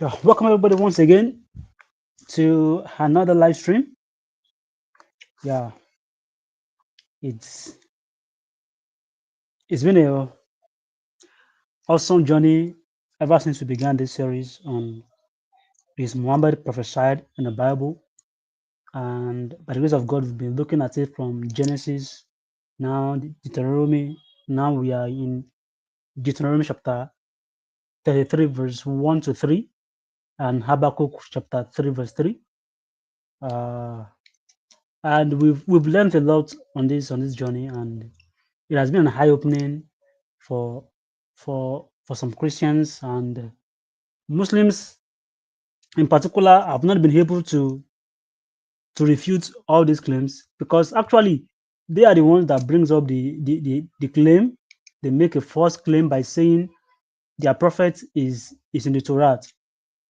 Yeah, welcome everybody once again to another live stream. Yeah, it's it's been a awesome journey ever since we began this series on is Muhammad prophesied in the Bible, and by the grace of God, we've been looking at it from Genesis, now Deuteronomy. Now we are in Deuteronomy chapter 33, verse 1 to 3, and Habakkuk chapter 3, verse 3. Uh, and we've learned a lot on this journey, and it has been an eye opening for for some Christians and Muslims in particular. Have not been able to refute all these claims because actually they are the ones that brings up the claim. They make a false claim by saying their prophet is in the Torah,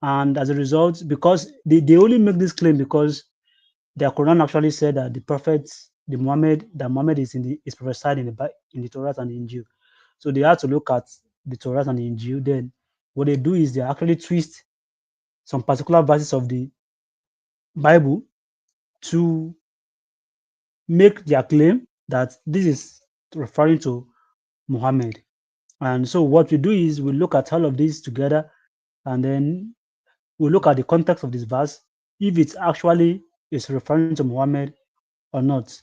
and as a result, because they only make this claim because their Quran actually said that the prophet, that Muhammad is prophesied in the Torah and the Injil. So they had to look at the Torah and the Injil. Then what they do is they actually twist some particular verses of the Bible to make their claim that this is referring to Muhammad. And so what we do is we look at all of these together, and then we look at the context of this verse, if it actually is referring to Muhammad or not.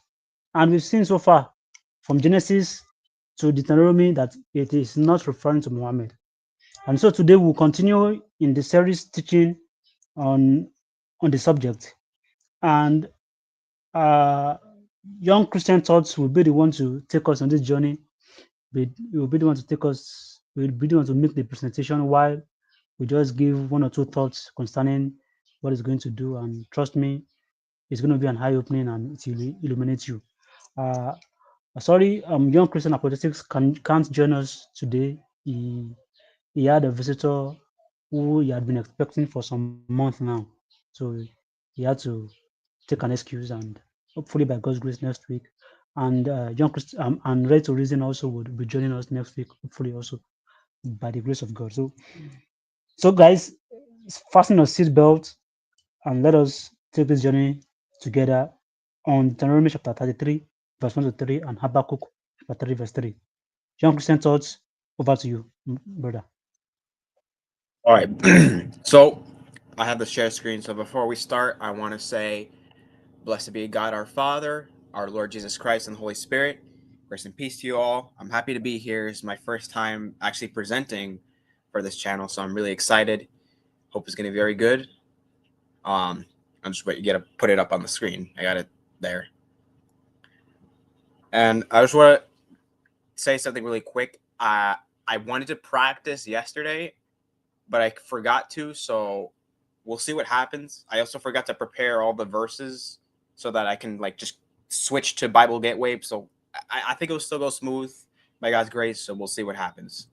And we've seen so far from Genesis to Deuteronomy that it is not referring to Muhammad. And so today we'll continue in the series teaching on on the subject. And uh, young Christian thoughts will be the one to take us on this journey. Will be the one to take us. Will be the one to make the presentation while we just give one or two thoughts concerning what it's going to do. And trust me, it's going to be an eye opening and it will illuminate you. Uh, sorry, young Christian apologetics can't join us today. He had a visitor who he had been expecting for some months now. So he had to take an excuse, and hopefully by God's grace next week. And John Christ and Red to Reason also would be joining us next week, hopefully also by the grace of God. So guys, fasten your seatbelt and let us take this journey together on Deuteronomy chapter 33, verse 1 to 3, and Habakkuk chapter 3, verse 3. John Christian thoughts, over to you, brother. All right. So I have the share screen. So before we start, I want to say, blessed be God our Father, our Lord Jesus Christ, and the Holy Spirit. Grace and peace to you all. I'm happy to be here. It's my first time actually presenting for this channel, so I'm really excited. Hope it's going to be very good. I'm just waiting. You got to put it up on the screen. I got it there. And I just want to say something really quick. I wanted to practice yesterday, but I forgot to, so we'll see what happens. I also forgot to prepare all the verses so that I can like just switch to Bible Gateway. So I think it'll still go smooth by God's grace. So we'll see what happens.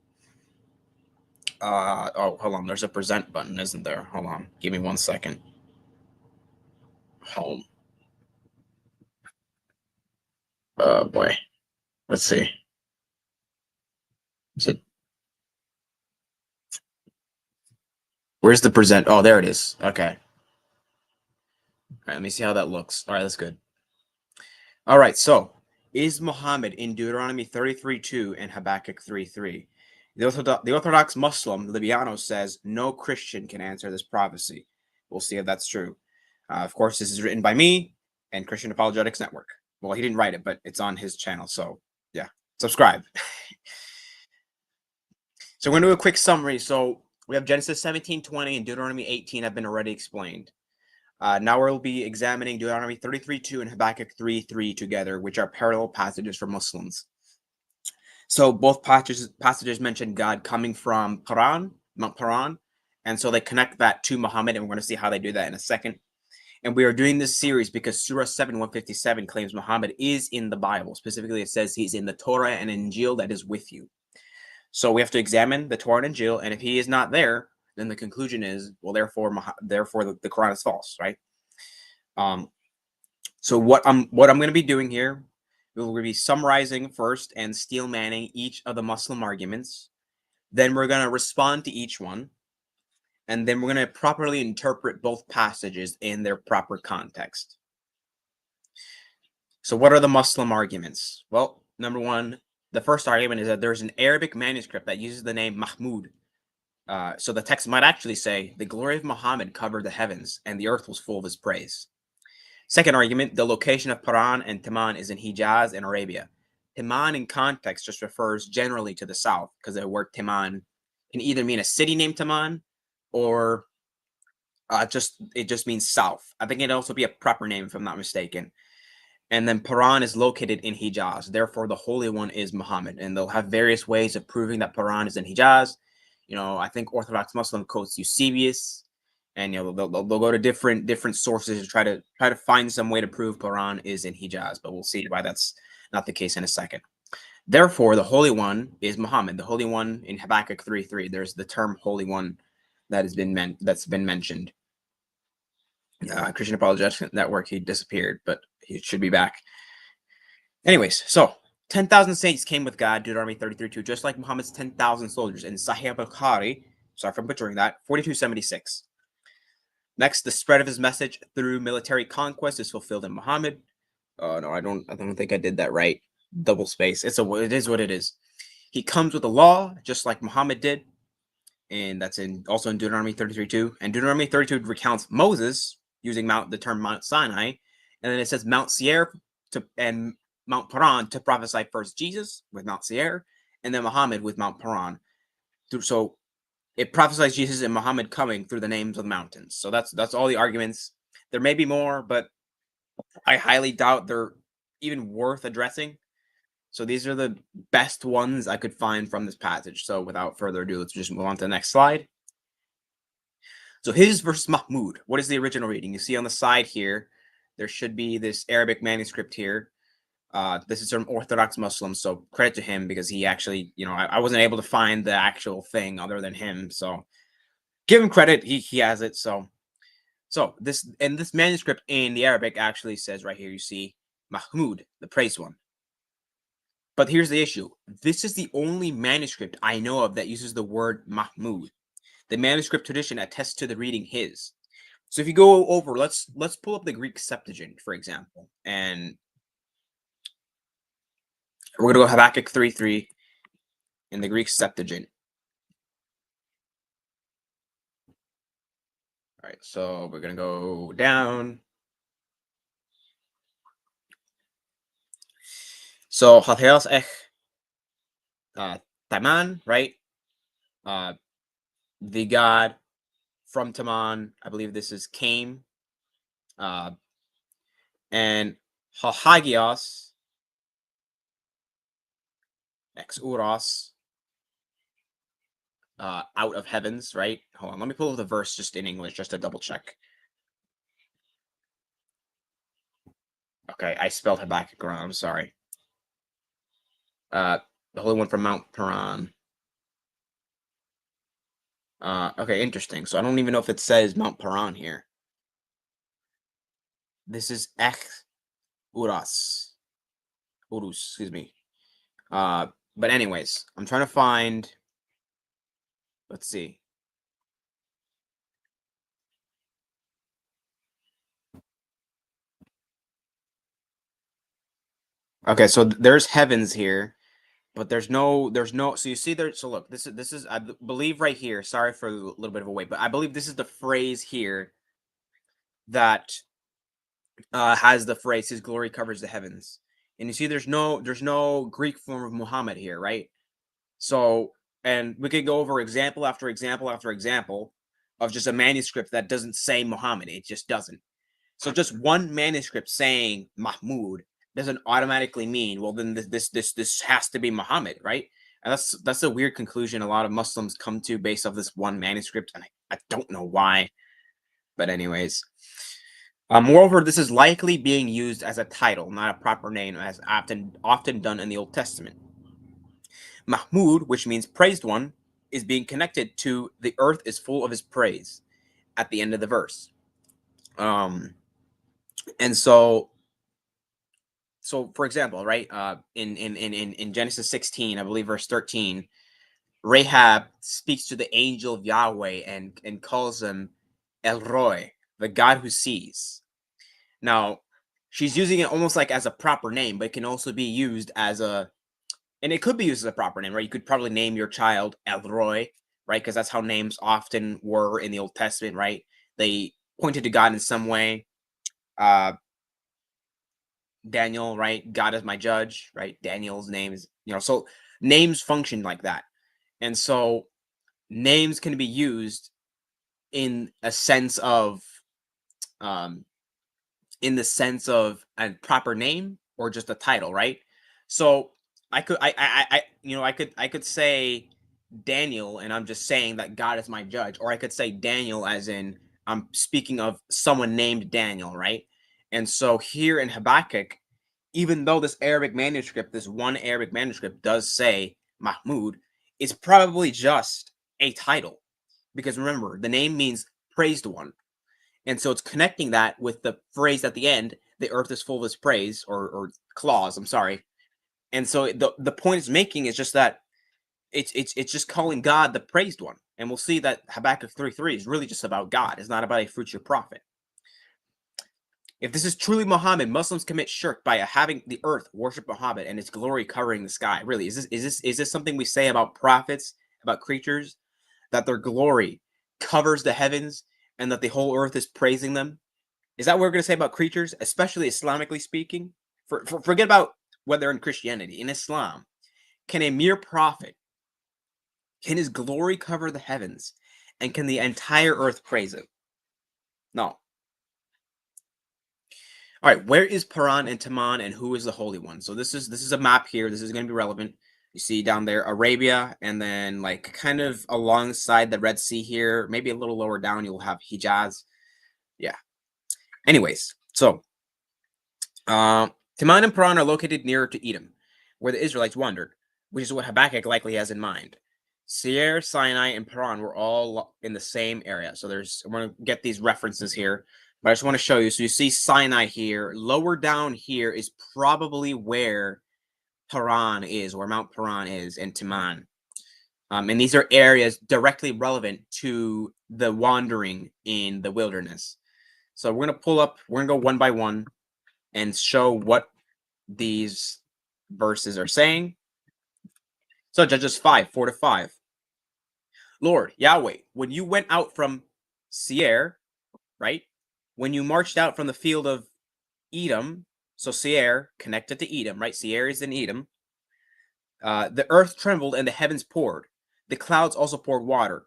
Oh, hold on. There's a present button, isn't there? Hold on. Give me 1 second. Home. Oh boy. Let's see. Is it? Where's the present? Oh, there it is. Okay. All right. Let me see how that looks. All right. That's good. All right. So is Muhammad in Deuteronomy 33:2 and Habakkuk 3:3? The Orthodox Muslim Libiano says no Christian can answer this prophecy. We'll see if that's true. Of course, this is written by me and Christian Apologetics Network. Well, he didn't write it, but it's on his channel. So, yeah, subscribe. So, we're going to do a quick summary. So, we have Genesis 17:20 and Deuteronomy 18 have been already explained. Now we'll be examining Deuteronomy 33:2 and Habakkuk 3:3 together, which are parallel passages for Muslims. So both passages mention God coming from Mount Paran, and so they connect that to Muhammad, and we're going to see how they do that in a second. And we are doing this series because Surah 7:157 claims Muhammad is in the Bible. Specifically, it says he's in the Torah and Injil that is with you. So we have to examine the Torah and Injil, and if he is not there, then the conclusion is, well, therefore the Quran is false, right? So what I'm going to be doing here, we'll be summarizing first and steel manning each of the Muslim arguments. Then we're going to respond to each one. and then we're going to properly interpret both passages in their proper context. So what are the Muslim arguments? Well, number one, the first argument is that there's an Arabic manuscript that uses the name Mahmud. So the text might actually say, the glory of Muhammad covered the heavens, and the earth was full of his praise. Second argument, the location of Paran and Timan is in Hijaz and Arabia. Timan in context just refers generally to the south, because the word Timan can either mean a city named Timan, or it just means south. I think it'd also be a proper name if I'm not mistaken. And then Paran is located in Hijaz. Therefore, the Holy One is Muhammad. And they'll have various ways of proving that Paran is in Hijaz. I think Orthodox Muslim quotes Eusebius, and they'll go to different sources to try to find some way to prove Paran is in Hijaz. But we'll see why that's not the case in a second. Therefore, the Holy One is Muhammad. The Holy One in Habakkuk 3:3. There's the term Holy One that's been mentioned. Christian Apologetic Network, he disappeared, but he should be back. Anyways, so 10,000 saints came with God, Deuteronomy 33:2, just like Muhammad's 10,000 soldiers in Sahih Bukhari, sorry for butchering that, 4276. Next, the spread of his message through military conquest is fulfilled in Muhammad. Oh no, I don't think I did that right. Double space. It is what it is. He comes with a law, just like Muhammad did, and that's also in Deuteronomy 33:2. And Deuteronomy 32 recounts Moses using the term Mount Sinai, and then it says Mount Seir and Mount Paran to prophesy first Jesus with Mount Seir, and then Muhammad with Mount Paran. So it prophesies Jesus and Muhammad coming through the names of the mountains. So that's all the arguments. There may be more, but I highly doubt they're even worth addressing. So these are the best ones I could find from this passage. So without further ado, let's just move on to the next slide. So his versus Mahmud. What is the original reading? You see on the side here, there should be this Arabic manuscript here. This is from Orthodox Muslims, so credit to him, because he actually, I wasn't able to find the actual thing other than him. So give him credit. He has it. So this manuscript in the Arabic actually says right here, you see Mahmud, the praised one. But here's the issue. This is the only manuscript I know of that uses the word Mahmud. The manuscript tradition attests to the reading his. So if you go over, let's pull up the Greek Septuagint, for example, and we're going to go Habakkuk 3:3 in the Greek Septuagint. All right, so we're going to go down. So Hatheos Ech Taman, right? The god from Taman, I believe this is came. And Hagios ex Uros, out of heavens, right? Hold on, let me pull up the verse just in English, just to double check. Okay, I spelled Habakkuk wrong, I'm sorry. The Holy One from Mount Paran. Okay, interesting. So I don't even know if it says Mount Paran here. This is Urus, excuse me. But anyways, I'm trying to find, let's see. Okay, so there's heavens here, but there's no, so you see there, so look, this is, I believe right here, sorry for a little bit of a wait, but I believe this is the phrase here that has the phrase, his glory covers the heavens. And you see there's no Greek form of Muhammad here, right? So, and we could go over example after example after example of just a manuscript that doesn't say Muhammad. It just doesn't. So just one manuscript saying Mahmud doesn't automatically mean, well, then this has to be Muhammad, right? And that's a weird conclusion a lot of Muslims come to based off this one manuscript, and I don't know why. But anyways, moreover, this is likely being used as a title, not a proper name, as often done in the Old Testament. Mahmud, which means praised one, is being connected to the earth is full of his praise at the end of the verse. And so for example, right, in Genesis 16, I believe verse 13, Rahab speaks to the angel of Yahweh and calls him El Roi, the God who sees. Now, she's using it almost like as a proper name, but it can also be used as a, and it could be used as a proper name, right? You could probably name your child El Roi, right? Because that's how names often were in the Old Testament, right? They pointed to God in some way. Daniel, right? God is my judge, right? Daniel's name is, so names function like that. And so names can be used in a sense of, um, in the sense of a proper name or just a title, right? So I could say Daniel, and I'm just saying that God is my judge, or I could say Daniel as in I'm speaking of someone named Daniel, right? And so here in Habakkuk, even though this Arabic manuscript, this one Arabic manuscript does say Mahmud, it's probably just a title. Because remember, the name means praised one. And so it's connecting that with the phrase at the end, the earth is full of his praise, or clause, I'm sorry. And so the point it's making is just that it's just calling God the praised one. And we'll see that Habakkuk 3:3 is really just about God. It's not about a future prophet. If this is truly Muhammad, Muslims commit shirk by having the earth worship Muhammad and its glory covering the sky. Really, is this something we say about prophets, about creatures, that their glory covers the heavens and that the whole earth is praising them? Is that what we're going to say about creatures, especially Islamically speaking? Forget about whether in Christianity, in Islam, can a mere prophet, can his glory cover the heavens, and can the entire earth praise him? No. All right, where is Paran and Taman, and who is the Holy One? So this is a map here. This is going to be relevant. You see down there Arabia, and then like kind of alongside the Red Sea here, maybe a little lower down, you'll have Hijaz. Yeah. Anyways, so Taman and Paran are located nearer to Edom, where the Israelites wandered, which is what Habakkuk likely has in mind. Seir, Sinai, and Paran were all in the same area. So I'm going to get these references here, but I just want to show you. So you see Sinai here. Lower down here is probably where Paran is, where Mount Paran is, and Taman. And these are areas directly relevant to the wandering in the wilderness. So we're going to go one by one and show what these verses are saying. So Judges 5:4-5. Lord, Yahweh, when you went out from Seir, right? When you marched out from the field of Edom, so Seir connected to Edom, right? Seir is in Edom. The earth trembled and the heavens poured. The clouds also poured water.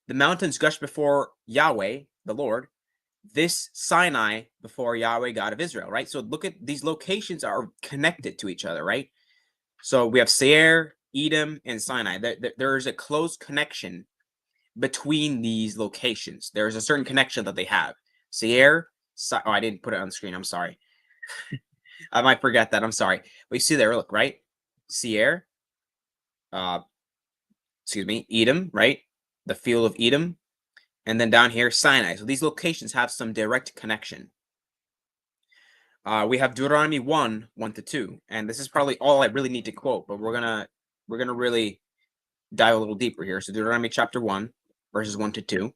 The mountains gushed before Yahweh, the Lord. This Sinai before Yahweh, God of Israel, right? So look at these locations are connected to each other, right? So we have Seir, Edom, and Sinai. There is a close connection between these locations. There is a certain connection that they have. Seir, I didn't put it on the screen. I'm sorry. I might forget that. I'm sorry. But you see there, look, right? Seir, Edom, right? The field of Edom. And then down here, Sinai. So these locations have some direct connection. We have Deuteronomy 1:1-2, and this is probably all I really need to quote, but we're gonna really dive a little deeper here. So Deuteronomy chapter 1, verses 1-2.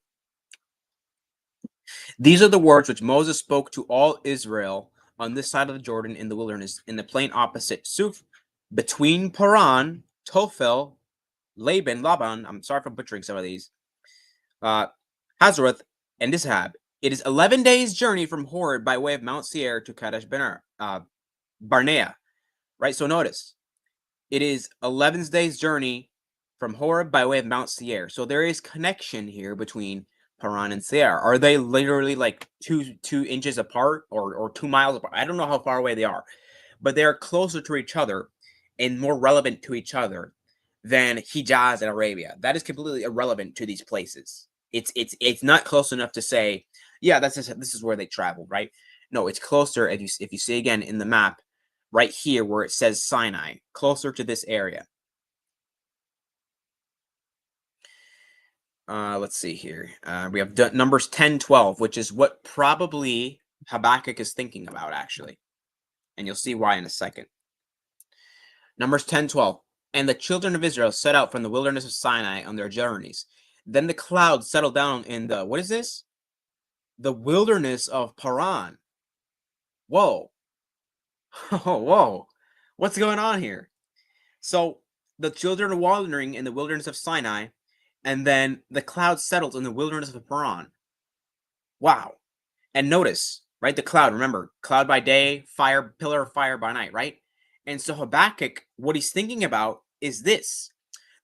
These are the words which Moses spoke to all Israel on this side of the Jordan in the wilderness, in the plain opposite Suf, between Paran, Tophel, Laban. I'm sorry for butchering some of these. Hazarath, and Dishab. It is 11 days' journey from Horeb by way of Mount Seir to Kadesh Barnea. Right? So notice, it is 11 days' journey from Horeb by way of Mount Seir. So there is connection here between Paran and Seir. Are they literally like two inches apart or 2 miles apart? I don't know how far away they are, but they are closer to each other and more relevant to each other than Hijaz and Arabia. That is completely irrelevant to these places. It's not close enough to say, yeah, this is where they traveled, right? No, it's closer. If you see again in the map, right here where it says Sinai, closer to this area. Let's see here. We have Numbers 10:12, which is what probably Habakkuk is thinking about, actually. And you'll see why in a second. Numbers 10:12. And the children of Israel set out from the wilderness of Sinai on their journeys. Then the cloud settled down in the, what is this? The wilderness of Paran. Whoa. Whoa. What's going on here? So the children are wandering in the wilderness of Sinai, and then the cloud settles in the wilderness of Paran. Wow. And notice, right, the cloud, remember, cloud by day, fire, pillar of fire by night, right? And so Habakkuk, what he's thinking about is this: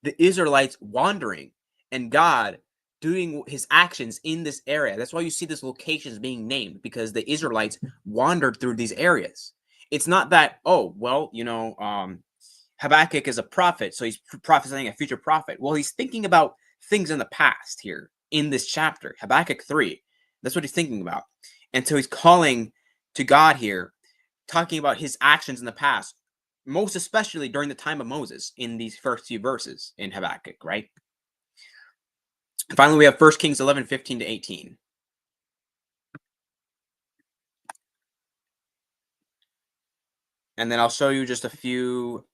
the Israelites wandering and God doing his actions in this area. That's why you see this locations being named, because the Israelites wandered through these areas. It's not that, oh, well, Habakkuk is a prophet, so he's prophesying a future prophet. Well, he's thinking about things in the past here in this chapter, Habakkuk 3. That's what he's thinking about. And so he's calling to God here, talking about his actions in the past, most especially during the time of Moses in these first few verses in Habakkuk, right? And finally, we have 1 Kings 11:15-18. And then I'll show you just a few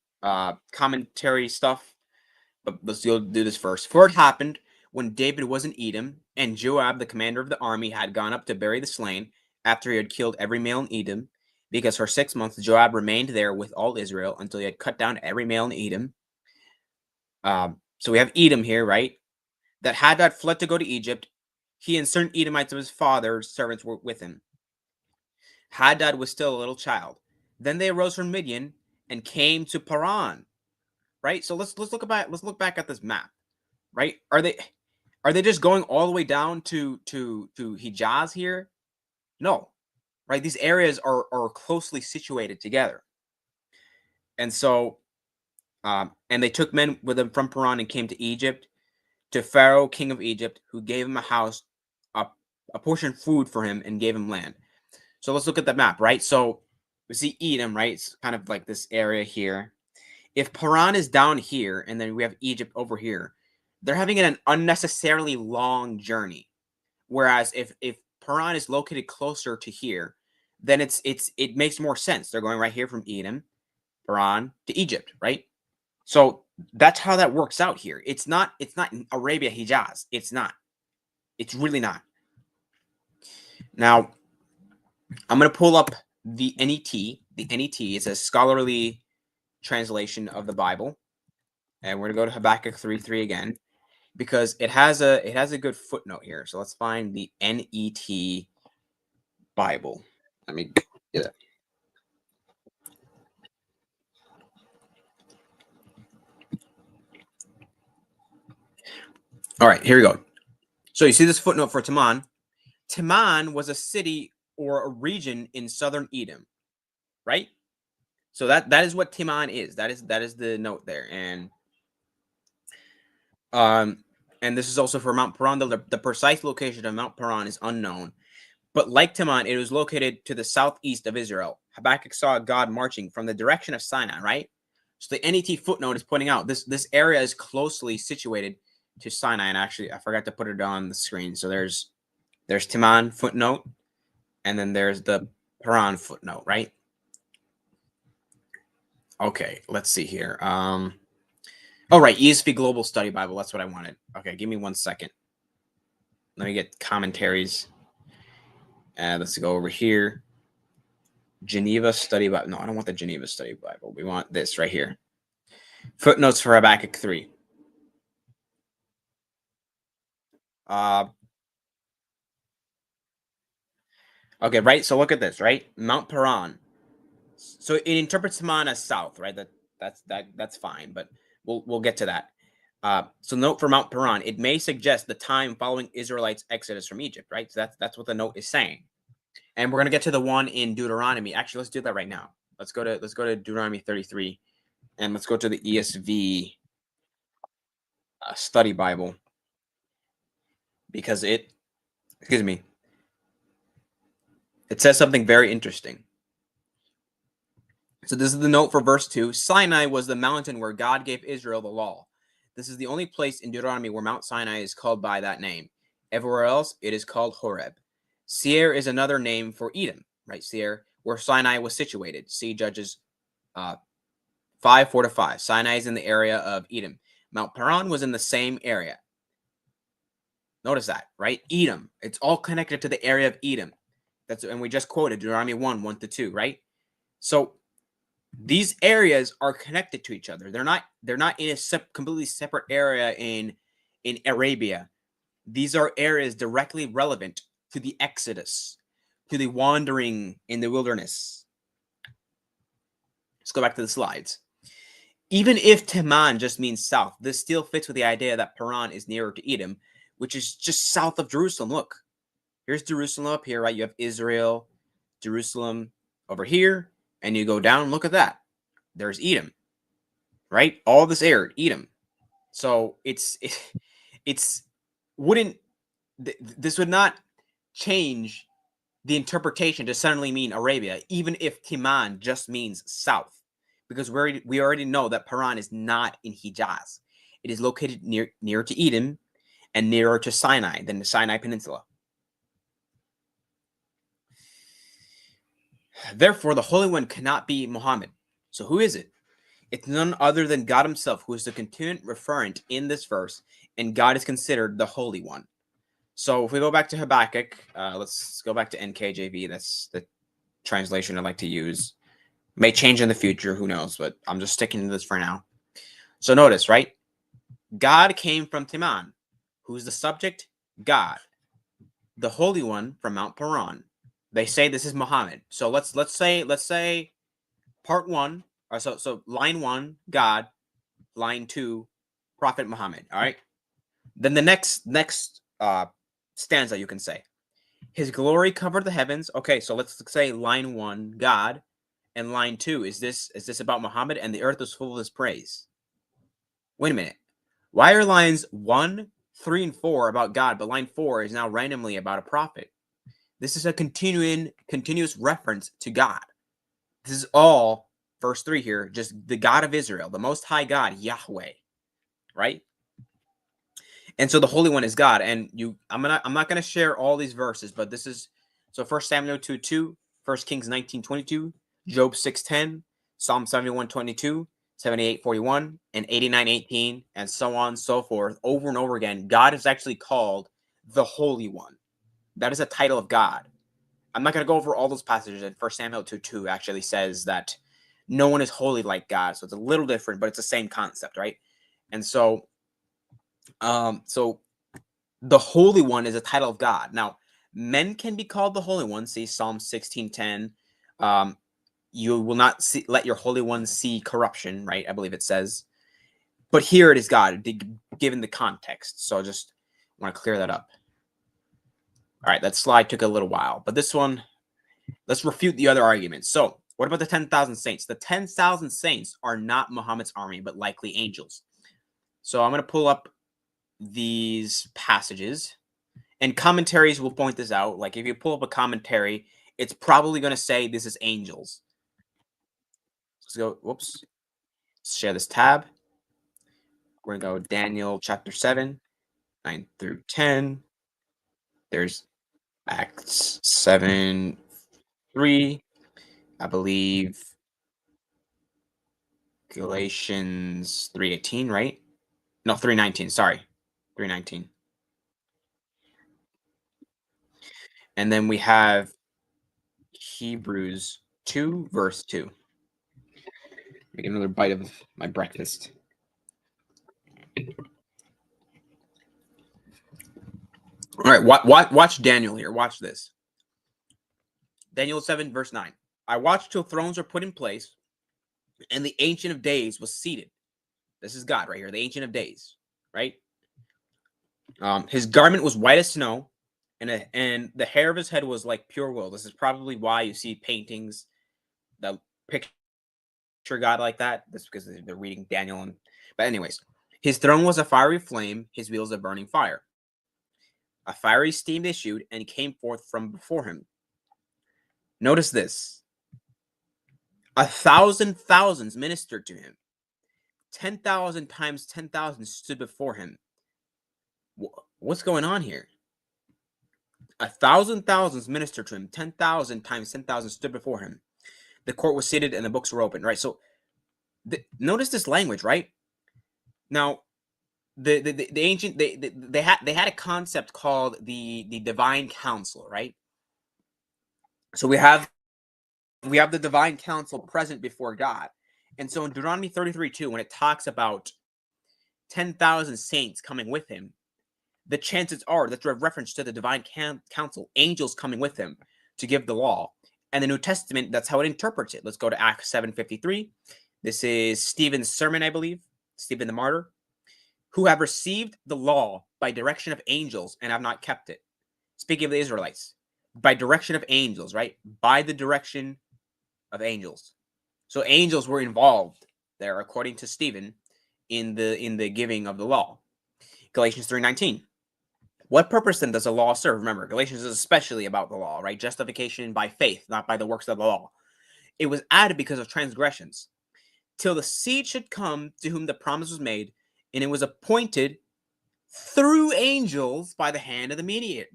commentary stuff, but let's do this first. For it happened when David was in Edom, and Joab, the commander of the army, had gone up to bury the slain after he had killed every male in Edom, because for 6 months Joab remained there with all Israel until he had cut down every male in Edom. So we have Edom here, right? That Hadad fled to go to Egypt. He and certain Edomites of his father's servants were with him. Hadad was still a little child. Then they arose from Midian and came to Paran. Right? So let's look back at this map. Right? Are they just going all the way down to Hijaz here? No. Right? These areas are closely situated together. And so and they took men with them from Paran and came to Egypt, to Pharaoh, king of Egypt, who gave him a house, a portion of food for him, and gave him land. So let's look at the map, right? So we see Edom, right? It's kind of like this area here. If Paran is down here, and then we have Egypt over here, they're having an unnecessarily long journey. Whereas if Paran is located closer to here, then it makes more sense. They're going right here from Edom, Paran to Egypt, right? So that's how that works out here. It's not Arabia Hijaz. It's not. It's really not. Now, I'm going to pull up the NET. The NET is a scholarly translation of the Bible. And we're going to go to Habakkuk 3:3 again, because it has a good footnote here. So let's find the NET Bible. Let me get it. All right, here we go. So you see this footnote for Teman. Teman was a city or a region in southern Edom, right? So that is what Teman is. That is the note there. And this is also for Mount Paran. The precise location of Mount Paran is unknown. But like Teman, it was located to the southeast of Israel. Habakkuk saw God marching from the direction of Sinai, right? So the NET footnote is pointing out this area is closely situated to Sinai. And actually, I forgot to put it on the screen. So there's Teman footnote, and then there's the Paran footnote, right? Okay, let's see here. Oh, right, ESV Global Study Bible. That's what I wanted. Okay, give me 1 second. Let me get commentaries. Let's go over here. Geneva Study Bible. No, I don't want the Geneva Study Bible. We want this right here. Footnotes for Habakkuk 3. Okay, right. So look at this, right? Mount Paran. So it interprets Teman as south, right? That's fine, but we'll get to that. So note for Mount Paran, it may suggest the time following Israelites' exodus from Egypt, right? So that's what the note is saying. And we're gonna get to the one in Deuteronomy. Actually, let's do that right now. Let's go to Deuteronomy 33, and let's go to the ESV Study Bible, because it says something very interesting. So this is the note for verse 2. Sinai was the mountain where God gave Israel the law. This is the only place in Deuteronomy where Mount Sinai is called by that name. Everywhere else, it is called Horeb. Seir is another name for Edom, right? Seir, where Sinai was situated. See Judges 5, 4 to 5. Sinai is in the area of Edom. Mount Paran was in the same area. Notice that, right? Edom. It's all connected to the area of Edom. And we just quoted Deuteronomy 1, 1 to 2, right? So these areas are connected to each other. They're not in a completely separate area in Arabia. These are areas directly relevant to the Exodus, to the wandering in the wilderness. Let's go back to the slides. Even if Teman just means south, this still fits with the idea that Paran is nearer to Edom, which is just south of Jerusalem. Look, here's Jerusalem up here, right? You have Israel, Jerusalem over here, and you go down, look at that. There's Edom, right? All this area, Edom. So this would not change the interpretation to suddenly mean Arabia, even if Timan just means south, because we already know that Paran is not in Hijaz. It is located nearer to Edom and nearer to Sinai than the Sinai Peninsula. Therefore, the Holy One cannot be Muhammad. So who is it? It's none other than God himself, who is the continuant referent in this verse, and God is considered the Holy One. So if we go back to Habakkuk, let's go back to NKJV. That's the translation I like to use. May change in the future, who knows, but I'm just sticking to this for now. So notice, right? God came from Timan. Who's the subject? God. The Holy One from Mount Paran. They say this is Muhammad. So let's say part 1, or so line 1, God, line 2, Prophet Muhammad. All right. Then the next stanza, you can say, his glory covered the heavens. Okay, so let's say line 1, God, and line 2, is this about Muhammad? And the earth was full of his praise. Wait a minute. Why are lines 1, 3, and 4 about God, but line 4 is now randomly about a prophet? This is a continuous reference to God. This is all verse 3 here, just the God of Israel, the Most High God, Yahweh, right? And so the Holy One is God. And I'm not gonna share all these verses, but this is so 1 Samuel 2:2, 1 Kings 19:22, Job 6:10, Psalm 71:22, 78:41, and 89:18, and so on and so forth, over and over again. God is actually called the Holy One. That is a title of God. I'm not gonna go over all those passages. And 1 Samuel 2:2 actually says that no one is holy like God. So it's a little different, but it's the same concept, right? And so so the Holy One is a title of God. Now, men can be called the Holy One. See Psalm 16:10. You will not let your Holy One see corruption, right? I believe it says. But here it is God, given the context. So I just want to clear that up. All right, that slide took a little while. But this one, let's refute the other arguments. So what about the 10,000 saints? The 10,000 saints are not Muhammad's army, but likely angels. So I'm going to pull up these passages. And commentaries will point this out. Like if you pull up a commentary, it's probably going to say this is angels. Let's go. Whoops. Let's share this tab. We're going to go Daniel chapter 7, 9 through 10. There's Acts 7, 3. I believe Galatians 3:18, right? No, 3:19. Sorry. 3:19. And then we have Hebrews 2, verse 2. Make another bite of my breakfast. All right, watch Daniel here. Watch this. Daniel 7, verse 9. I watched till thrones were put in place, and the Ancient of Days was seated. This is God right here, the Ancient of Days, right? His garment was white as snow, and the hair of his head was like pure wool. This is probably why you see paintings that picture God like that. That's because they're reading Daniel. But anyways, his throne was a fiery flame, his wheels a burning fire. A fiery steam issued and came forth from before him. Notice this. 1,000 thousands ministered to him. 10,000 times 10,000 stood before him. What's going on here? 1,000 thousands ministered to him. 10,000 times 10,000 stood before him. The court was seated and the books were open, right? So Notice this language, right? Now, the ancient they had a concept called the divine council, right? So we have the divine council present before God. And so in Deuteronomy 33:2, when it talks about 10,000 saints coming with him, the chances are that's a reference to the divine council, angels coming with him to give the law. And the New Testament, that's how it interprets it. Let's go to Acts 7:53. This is Stephen's sermon, I believe, Stephen the martyr, who have received the law by direction of angels and have not kept it. Speaking of the Israelites, by direction of angels, right? By the direction of angels. So angels were involved there, according to Stephen, in the giving of the law. Galatians 3:19. What purpose then does the law serve? Remember, Galatians is especially about the law, right? Justification by faith, not by the works of the law. It was added because of transgressions, till the seed should come to whom the promise was made, and it was appointed through angels by the hand of a mediator.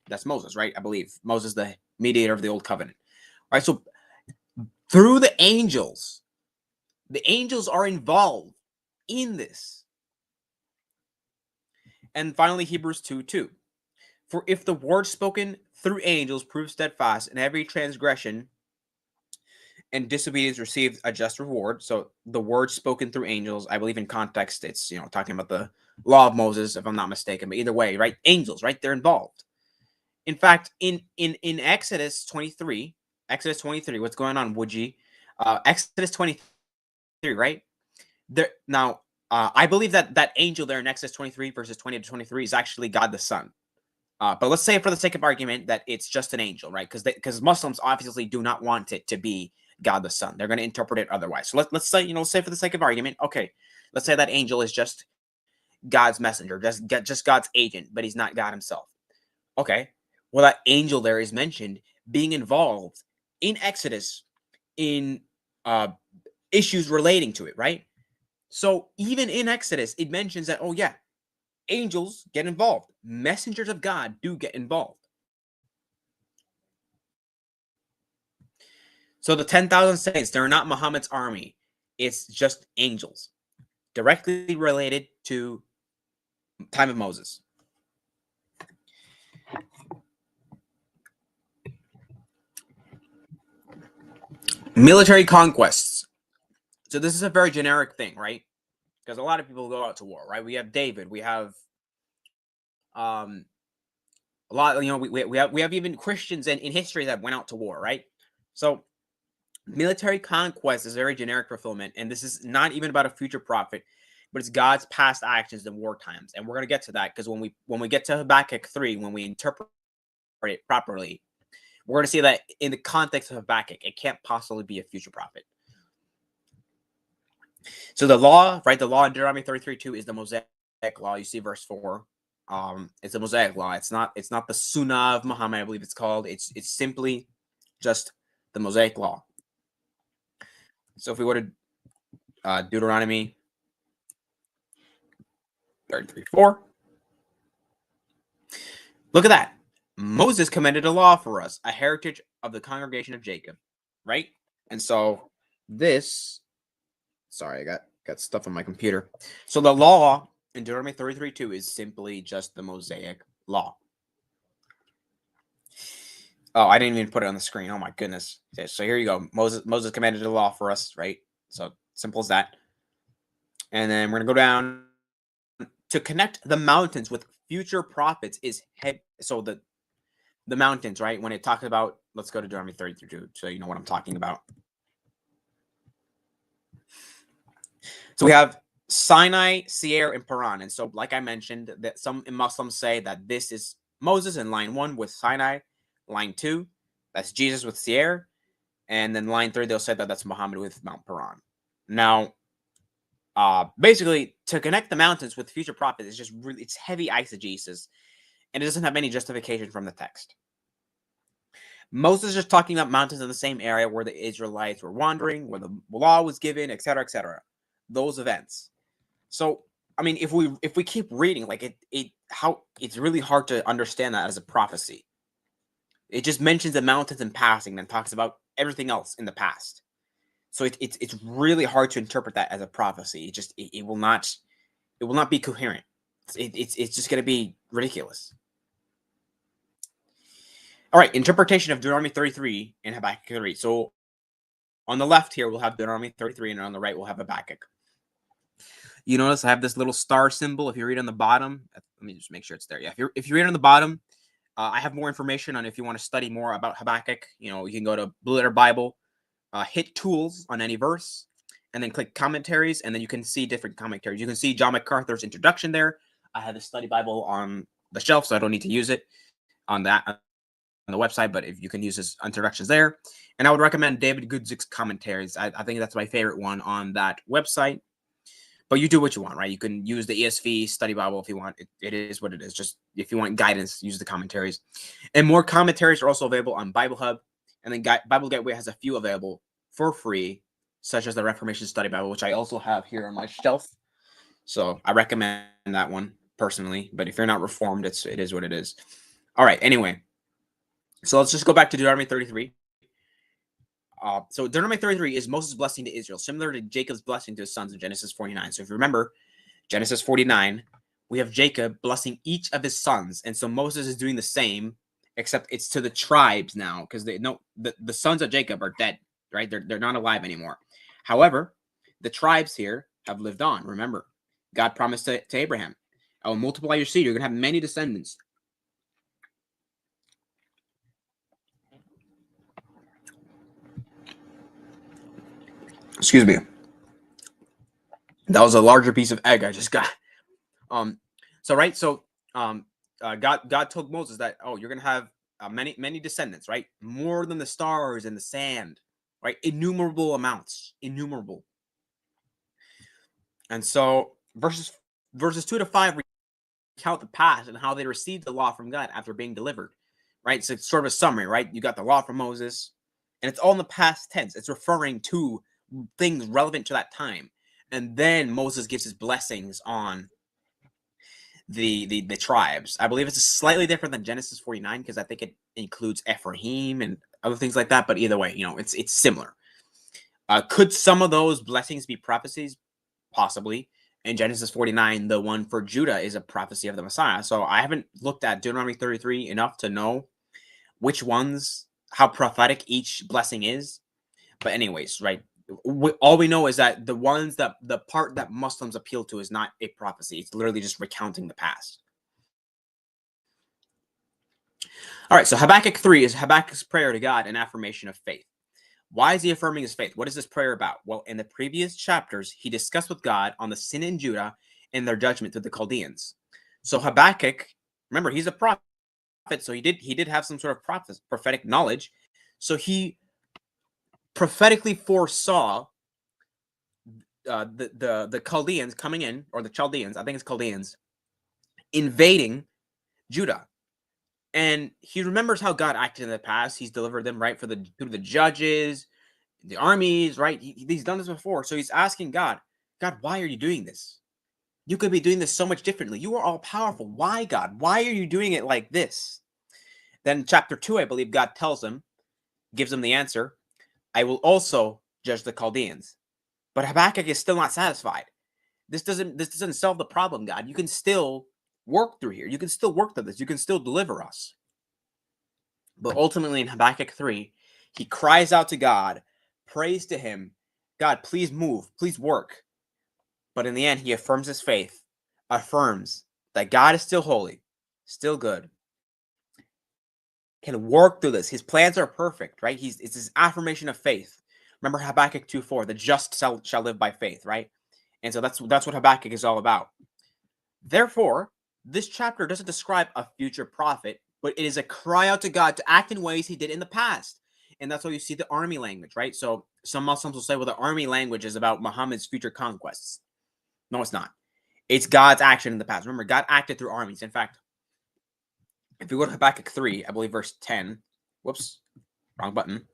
That's Moses, right? I believe Moses, the mediator of the old covenant. All right, so through the angels are involved in this. And finally, Hebrews 2:2. For if the word spoken through angels proves steadfast, and every transgression and disobedience received a just reward. So the word spoken through angels, I believe in context, it's talking about the law of Moses, if I'm not mistaken. But either way, right? Angels, right? They're involved. In fact, in Exodus 23, what's going on, Woodgie? Exodus 23, right? There now, I believe that angel there in Exodus 23 verses 20 to 23 is actually God the Son. But let's say, for the sake of argument, that it's just an angel, right? Because Muslims obviously do not want it to be God the Son. They're going to interpret it otherwise. So let's say, say for the sake of argument, okay, let's say that angel is just God's messenger, just God's agent, but he's not God himself. Okay, well, that angel there is mentioned being involved in Exodus in issues relating to it, right? So even in Exodus, it mentions that, oh yeah, angels get involved. Messengers of God do get involved. So the 10,000 saints, they're not Muhammad's army. It's just angels, directly related to time of Moses. Military conquests. So this is a very generic thing, right? Because a lot of people go out to war, right? We have David. We have a lot. We have even Christians in history that went out to war, right? So military conquest is very generic fulfillment, and this is not even about a future prophet, but it's God's past actions in war times. And we're going to get to that, because when we get to Habakkuk 3, when we interpret it properly, we're going to see that in the context of Habakkuk, it can't possibly be a future prophet. So the law, right? The law in Deuteronomy 33:2 is the Mosaic law. You see verse 4. It's a Mosaic law. It's not the Sunnah of Muhammad, I believe it's called. It's simply just the Mosaic law. So if we go to Deuteronomy 33:4, look at that. Moses commended a law for us, a heritage of the congregation of Jacob, right? And so this, sorry, I got stuff on my computer. So the law in Deuteronomy 33:2 is simply just the Mosaic law. Oh, I didn't even put it on the screen. Oh my goodness. Okay, so here you go. Moses commanded the law for us, right? So simple as that. And then we're gonna go down to connect the mountains with future prophets is head. So the mountains, right? When it talks about, let's go to Deuteronomy 33:2, so you know what I'm talking about. So we have Sinai, Seir, and Paran. And so, like I mentioned, that some Muslims say that this is Moses in line 1 with Sinai, line 2, that's Jesus with Seir, and then line 3, they'll say that that's Muhammad with Mount Paran. Now, basically, to connect the mountains with future prophets is just really, it's heavy eisegesis, and it doesn't have any justification from the text. Moses is just talking about mountains in the same area where the Israelites were wandering, where the law was given, etc., etc. Those events. So, I mean, if we keep reading, like it's really hard to understand that as a prophecy. It just mentions the mountains in passing, then talks about everything else in the past. So it's really hard to interpret that as a prophecy. It will not be coherent. It's just going to be ridiculous. All right, interpretation of Deuteronomy 33 and Habakkuk 3. So on the left here, we'll have Deuteronomy 33, and on the right, we'll have Habakkuk. You notice I have this little star symbol. If you read on the bottom, let me just make sure it's there. Yeah, if you read on the bottom, I have more information on if you want to study more about Habakkuk. You can go to Blue Letter Bible, hit Tools on any verse, and then click Commentaries, and then you can see different commentaries. You can see John MacArthur's introduction there. I have the study Bible on the shelf, so I don't need to use it on the website, but if you can use his introductions there. And I would recommend David Gudzik's commentaries. I think that's my favorite one on that website. But you do what you want, right? You can use the ESV study Bible if you want. It is what it is. Just if you want guidance, use the commentaries. And more commentaries are also available on Bible Hub. And then Bible Gateway has a few available for free, such as the Reformation Study Bible, which I also have here on my shelf. So I recommend that one personally. But if you're not reformed, it is what it is. All right. Anyway, so let's just go back to Deuteronomy 33. So Deuteronomy 33 is Moses' blessing to Israel, similar to Jacob's blessing to his sons in Genesis 49. So if you remember, Genesis 49, we have Jacob blessing each of his sons. And so Moses is doing the same, except it's to the tribes now, because the sons of Jacob are dead, right? They're not alive anymore. However, the tribes here have lived on. Remember, God promised to Abraham, I will multiply your seed. You're going to have many descendants. Excuse me. That was a larger piece of egg I just got. God told Moses that, you're gonna have many descendants, right? More than the stars and the sand, right? Innumerable amounts, innumerable. And so verses 2 to 5 recount the past and how they received the law from God after being delivered, right? So it's sort of a summary, right? You got the law from Moses, and it's all in the past tense. It's referring to things relevant to that time. And then Moses gives his blessings on the tribes. I believe it's slightly different than Genesis 49 because I think it includes Ephraim and other things like that. But either way, it's similar. Could some of those blessings be prophecies? Possibly. In Genesis 49, the one for Judah is a prophecy of the Messiah. So I haven't looked at Deuteronomy 33 enough to know which ones, how prophetic each blessing is. But anyways, right? All we know is that the part that Muslims appeal to is not a prophecy. It's literally just recounting the past. All right, so Habakkuk 3 is Habakkuk's prayer to God, an affirmation of faith. Why is he affirming his faith? What is this prayer about? Well, in the previous chapters, he discussed with God on the sin in Judah and their judgment to the Chaldeans. So Habakkuk, remember, he's a prophet, so he did have some sort of prophetic knowledge. So he prophetically foresaw the Chaldeans coming in, or the Chaldeans, I think it's Chaldeans, invading Judah. And he remembers how God acted in the past. He's delivered them, right, through the judges, the armies, right? He's done this before. So he's asking God, why are you doing this? You could be doing this so much differently. You are all powerful. Why, God? Why are you doing it like this? Then chapter 2, I believe God tells him, gives him the answer, I will also judge the Chaldeans. But Habakkuk is still not satisfied. This doesn't solve the problem, God. You can still work through here. You can still work through this. You can still deliver us. But ultimately in Habakkuk 3, he cries out to God, prays to him, God, please move, please work. But in the end, he affirms his faith, affirms that God is still holy, still good, can work through this. His plans are perfect, right? It's his affirmation of faith. Remember Habakkuk 2:4, the just shall live by faith, right? And so that's what Habakkuk is all about. Therefore, this chapter doesn't describe a future prophet, but it is a cry out to God to act in ways he did in the past. And that's why you see the army language, right? So some Muslims will say, well, the army language is about Muhammad's future conquests. No, it's not. It's God's action in the past. Remember, God acted through armies. In fact, if you go to Habakkuk 3, I believe verse 10. Whoops, wrong button.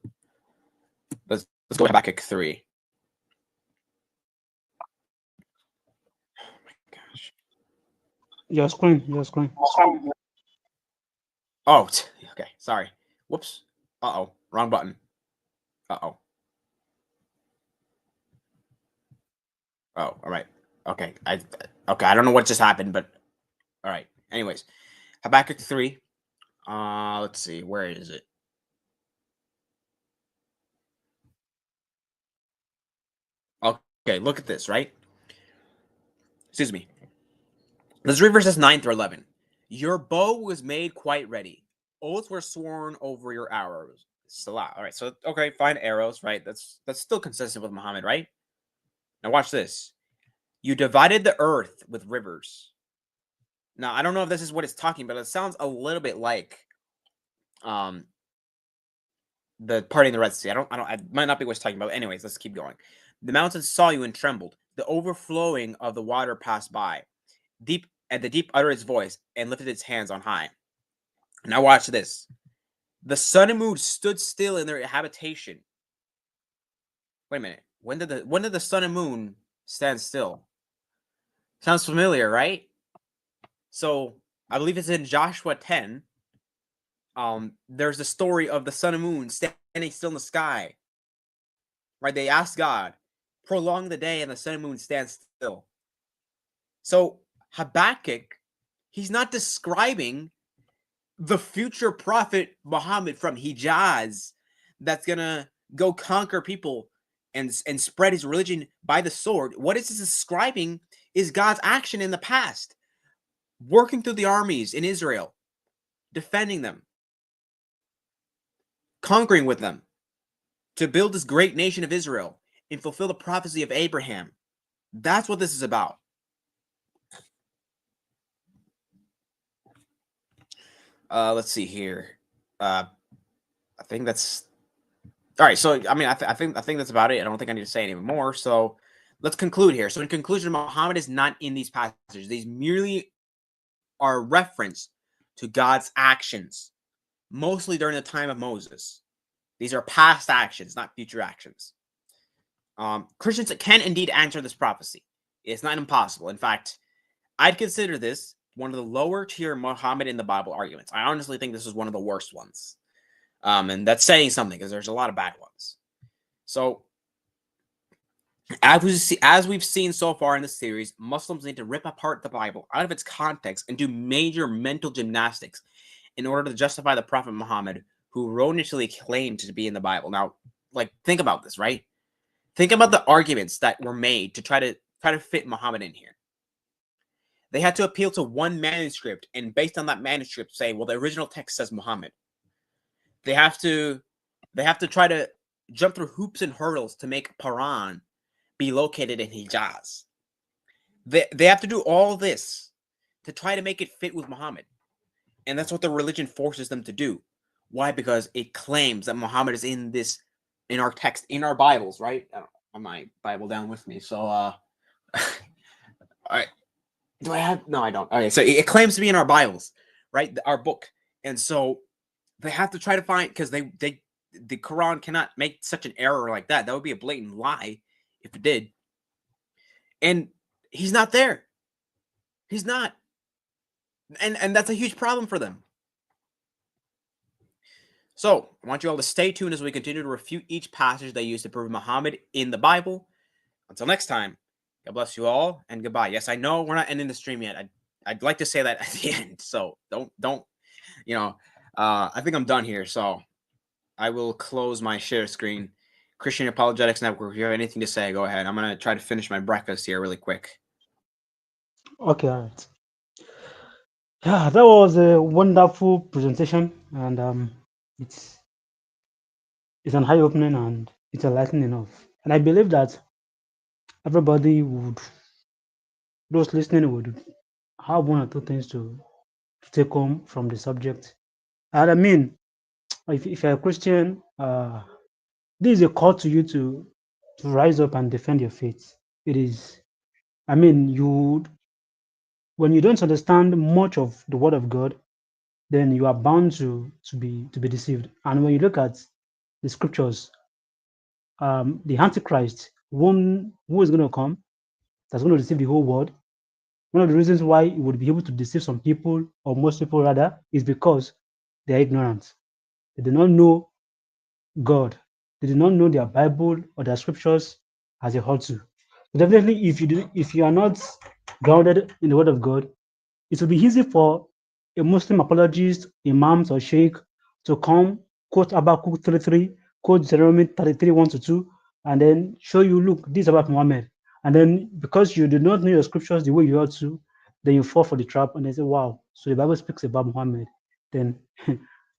Let's go to Habakkuk 3. Oh my gosh. Your screen, your screen. Oh, okay. Sorry. Whoops. Uh-oh. Wrong button. Uh-oh. Oh, all right. Okay. I don't know what just happened, but all right. Anyways, Habakkuk 3. Let's see. Where is it? Okay, look at this, right? Excuse me. Let's read verses 9 through 11. Your bow was made quite ready. Oaths were sworn over your arrows. Salah. All right, so okay, fine, arrows, right? That's still consistent with Muhammad, right? Now watch this. You divided the earth with rivers. Now I don't know if this is what it's talking, but it sounds a little bit like um the party in the Red Sea. I might not be what it's talking about. Anyways, let's keep going. The mountains saw you and trembled. The overflowing of the water passed by. Deep and the deep uttered its voice and lifted its hands on high. Now watch this. The sun and moon stood still in their habitation. Wait a minute. When did the sun and moon stand still? Sounds familiar, right? So I believe it's in Joshua 10. There's the story of the sun and moon standing still in the sky. Right? They asked God, prolong the day, and the sun and moon stand still. So Habakkuk, he's not describing the future prophet Muhammad from Hijaz that's gonna go conquer people and spread his religion by the sword. What it's describing is God's action in the past, working through the armies in Israel, defending them, conquering with them, to build this great nation of Israel and fulfill the prophecy of Abraham. That's what this is about. Let's see here. I think that's all right. So I mean, I think that's about it. I don't think I need to say any more. So let's conclude here. So in conclusion, Muhammad is not in these passages. These merely are a reference to God's actions, mostly during the time of Moses. These are past actions, not future actions. Christians can indeed answer this prophecy. It's not impossible. In fact, I'd consider this one of the lower tier Muhammad in the Bible arguments. I honestly think this is one of the worst ones. And that's saying something because there's a lot of bad ones. So, as we've seen so far in the series, Muslims need to rip apart the Bible out of its context and do major mental gymnastics in order to justify the Prophet Muhammad, who erroneously claimed to be in the Bible. Now, like, think about this, right? Think about the arguments that were made to try to fit Muhammad in here. They had to appeal to one manuscript and based on that manuscript say, well, the original text says Muhammad. They have to try to jump through hoops and hurdles to make Paran be located in Hijaz. They have to do all this to try to make it fit with Muhammad. And that's what the religion forces them to do. Why? Because it claims that Muhammad is in our text, in our Bibles, right? I don't have my Bible down with me. So all right. Do I have no, I don't. Okay, so it claims to be in our Bibles, right? Our book. And so they have to try to find because the Quran cannot make such an error like that. That would be a blatant lie if it did. And he's not there. He's not. And that's a huge problem for them. So I want you all to stay tuned as we continue to refute each passage they use to prove Muhammad in the Bible. Until next time, God bless you all and goodbye. Yes, I know we're not ending the stream yet. I'd like to say that at the end. So don't I think I'm done here. So I will close my share screen. Christian Apologetics Network, if you have anything to say, go ahead. I'm going to try to finish my breakfast here really quick. Okay, all right. Yeah, that was a wonderful presentation, and it's it's an eye opening and it's enlightening enough. And I believe that everybody would, those listening would have one or two things to take home from the subject. And I mean, if you're a Christian, this is a call to you to rise up and defend your faith. It is, I mean, when you don't understand much of the Word of God, then you are bound to be deceived. And when you look at the scriptures, the Antichrist, one who is going to come, that's going to deceive the whole world. One of the reasons why he would be able to deceive some people, or most people rather, is because they are ignorant. They do not know God. They do not know their Bible or their scriptures as they ought to. Definitely, if you are not grounded in the Word of God, it will be easy for a Muslim apologist, imams, or sheikh to come, quote Habakkuk 3:3, quote Deuteronomy 33 1 to 2, and then show you, look, this is about Muhammad. And then because you do not know your scriptures the way you ought to, then you fall for the trap and they say, wow, so the Bible speaks about Muhammad. Then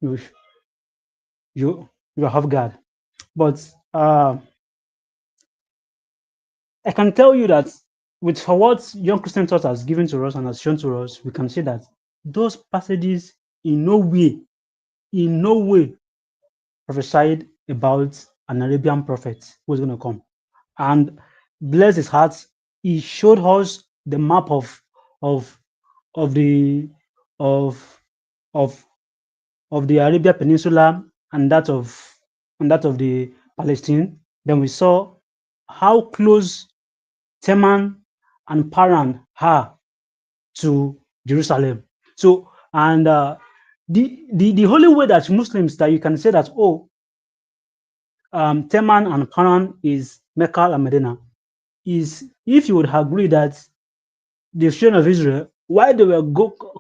you you you are half guard. But I can tell you that with what young Christian thought has given to us and has shown to us, we can see that those passages in no way prophesied about an Arabian prophet who's going to come. And bless his heart, he showed us the map of of the of of of the Arabia Peninsula and that of the Palestine. Then we saw how close Teman and Paran are to Jerusalem. So, and the only way that Muslims that you can say that, oh, Teman and Paran is Mecca and Medina is if you would agree that the children of Israel, while they were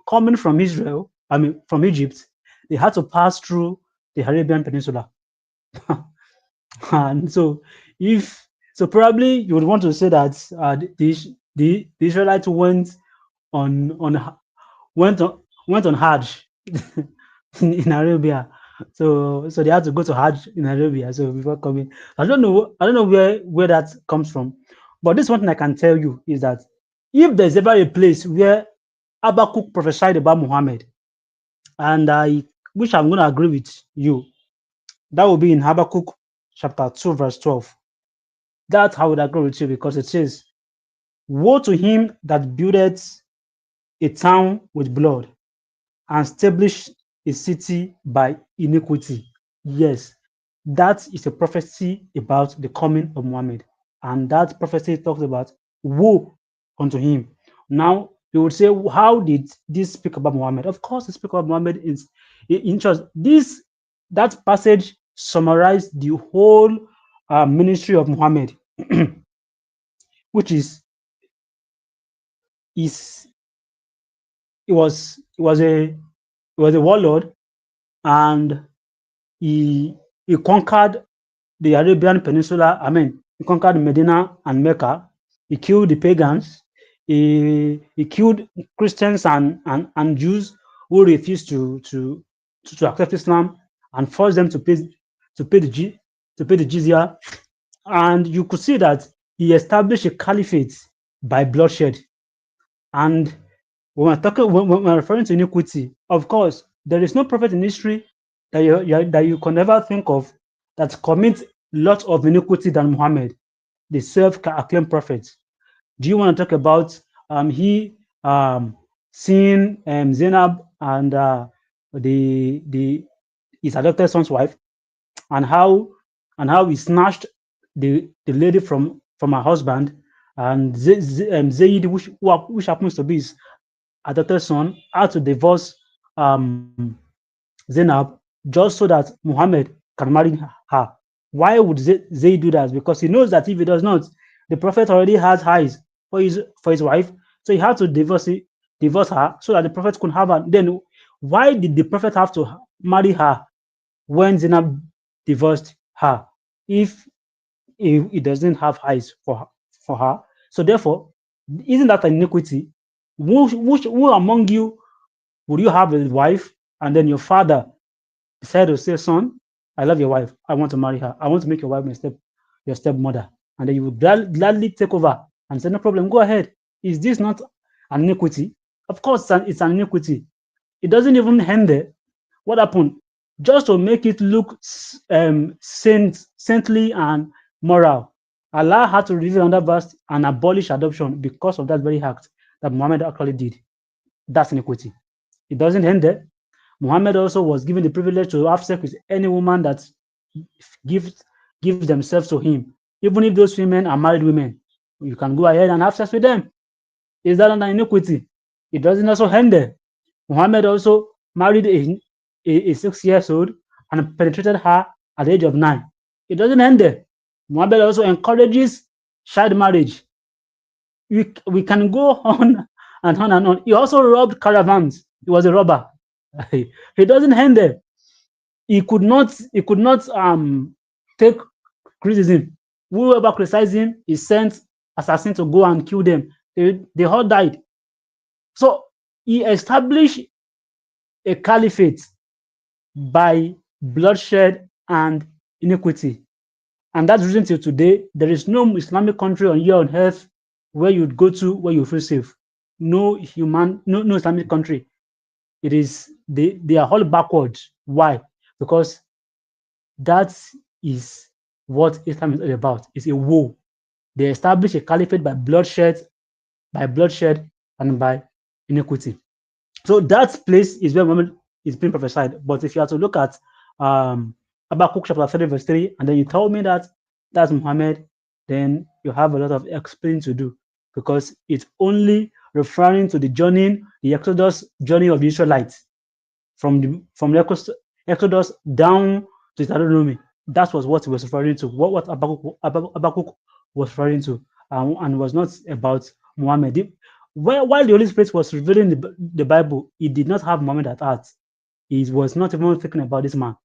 coming from Israel, I mean from Egypt, they had to pass through the Arabian Peninsula. And so if so probably you would want to say that the Israelites on went on went on Hajj in Arabia. So they had to go to Hajj in Arabia. So before coming, I don't know where that comes from. But this one thing I can tell you is that if there's ever a place where Habakkuk prophesied about Muhammad, and I which I'm going to agree with you, that will be in Habakkuk chapter 2, verse 12. That I would agree with you because it says, woe to him that buildeth a town with blood and establish a city by iniquity. Yes, that is a prophecy about the coming of Muhammad. And that prophecy talks about woe unto him. Now, you would say, how did this speak about Muhammad? Of course, it speaks about Muhammad in church. That passage summarized the whole ministry of Muhammad, which is he was a warlord, and he he conquered the Arabian Peninsula. I mean, he conquered Medina and Mecca. He killed the pagans. He killed Christians and Jews who refused to accept Islam and forced them to pay the to pay the jizya. And you could see that he established a caliphate by bloodshed. And when we're referring to iniquity, of course, there is no prophet in history that you can never think of that commits lots of iniquity than Muhammad, the self-acclaimed prophet. Do you want to talk about he seeing Zainab and the his adopted son's wife, and how he snatched the lady from her husband, and Zaid, which happens to be his adopted son, had to divorce um, Zainab just so that Muhammad can marry her. Why would Zayd do that? Because he knows that if he does not, the prophet already has eyes for his wife, so he had to divorce her so that the prophet could have her. Then why did the prophet have to marry her when Zainab divorced her if he doesn't have eyes for her? So therefore, isn't that an iniquity? Who among you would you have a wife and then your father decide to say, son, I love your wife. I want to marry her. I want to make your wife your stepmother. And then you would gladly take over and say, no problem, go ahead. Is this not an iniquity? Of course, it's an iniquity. It doesn't even end there. What happened? Just to make it look saintly and moral, Allah had to reveal another verse and abolish adoption because of that very act that Muhammad actually did. That's iniquity. It doesn't end there. Muhammad also was given the privilege to have sex with any woman that gives gives themselves to him, even if those women are married women. You can go ahead and have sex with them. Is that an iniquity? It doesn't also end there. Muhammad also married a 6 years old and penetrated her at the age of 9. It doesn't end there. Muhammad also encourages child marriage. we can go on and on and on. He also robbed caravans. He was a robber. He doesn't end there. He could not take criticism. Whoever criticized him, he sent assassins to go and kill them. They all died. So he established a caliphate by bloodshed and iniquity. And that's the reason till today, there is no Islamic country on here on earth where you'd go to where you feel safe. No Islamic country. They are all backwards. Why? Because that is what Islam is all about. It's a war. They establish a caliphate by bloodshed and by iniquity. So that place is where Muhammad is being prophesied. But if you are to look at Habakkuk chapter 3, verse 3, and then you tell me that that's Muhammad, then you have a lot of explaining to do because it's only referring to the Exodus journey of the Israelites from the Exodus down to Deuteronomy. That was what he was referring to. What Habakkuk was referring to, and was not about Muhammad. While the Holy Spirit was revealing the Bible, he did not have Muhammad at heart. He was not even thinking about this man.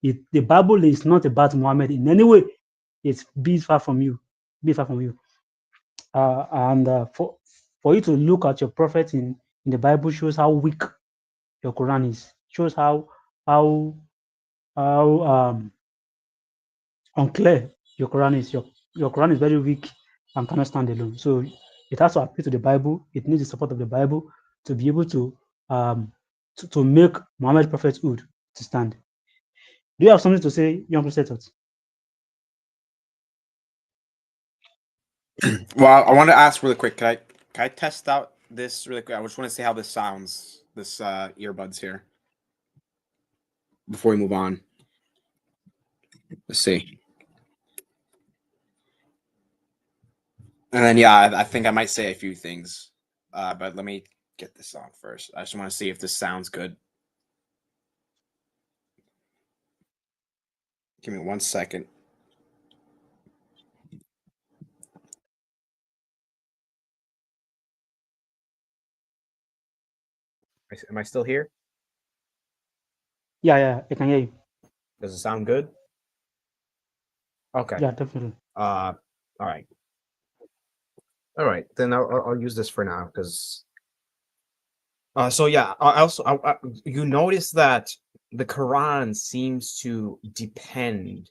The Bible is not about Muhammad in any way. It's be far from you. Be far from you. And for you to look at your prophet in the Bible shows how weak your Quran is. Shows how how unclear your Quran is. Your Quran is very weak and cannot stand alone. So it has to appeal to the Bible. It needs the support of the Bible to be able to make Muhammad's prophethood to stand. Do you have something to say, young Professor? Well, I want to ask really quick. Can I test out this really quick? I just want to see how this sounds. This earbuds here before we move on. Let's see. And then yeah, I think I might say a few things, but let me get this on first. I just want to see if this sounds good. Give me 1 second. Am I still here? Yeah, I can hear you. Does it sound good? Okay. Yeah, definitely. All right. All right. Then I'll use this for now because. So yeah, you notice that the Quran seems to depend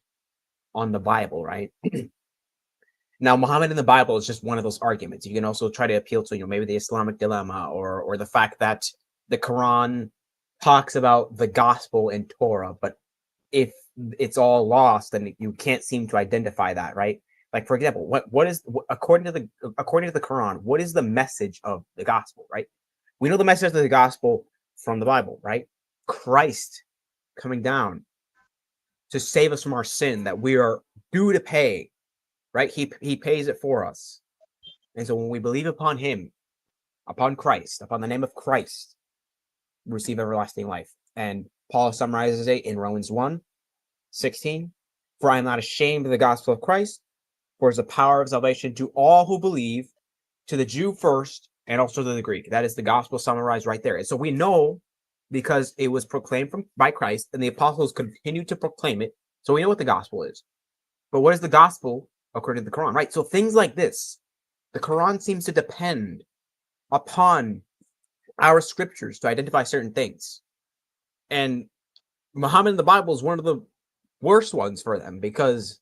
on the Bible, right? Now, Muhammad in the Bible is just one of those arguments. You can also try to appeal to, maybe the Islamic dilemma or the fact that the Quran talks about the gospel in Torah, but if it's all lost, then you can't seem to identify that, right? Like, for example, what is according to the Quran, what is the message of the gospel, right? We know the message of the gospel from the Bible, right? Christ coming down to save us from our sin that we are due to pay, right? He pays it for us. And so when we believe upon him, upon Christ, upon the name of Christ, we receive everlasting life. And Paul summarizes it in Romans 1:16. For I am not ashamed of the gospel of Christ, for it is the power of salvation to all who believe, to the Jew first, and also to the Greek. That is the gospel summarized right there. And so we know because it was proclaimed by Christ, and the apostles continued to proclaim it. So we know what the gospel is. But what is the gospel according to the Quran, right? So things like this, the Quran seems to depend upon our scriptures to identify certain things. And Muhammad in the Bible is one of the worst ones for them because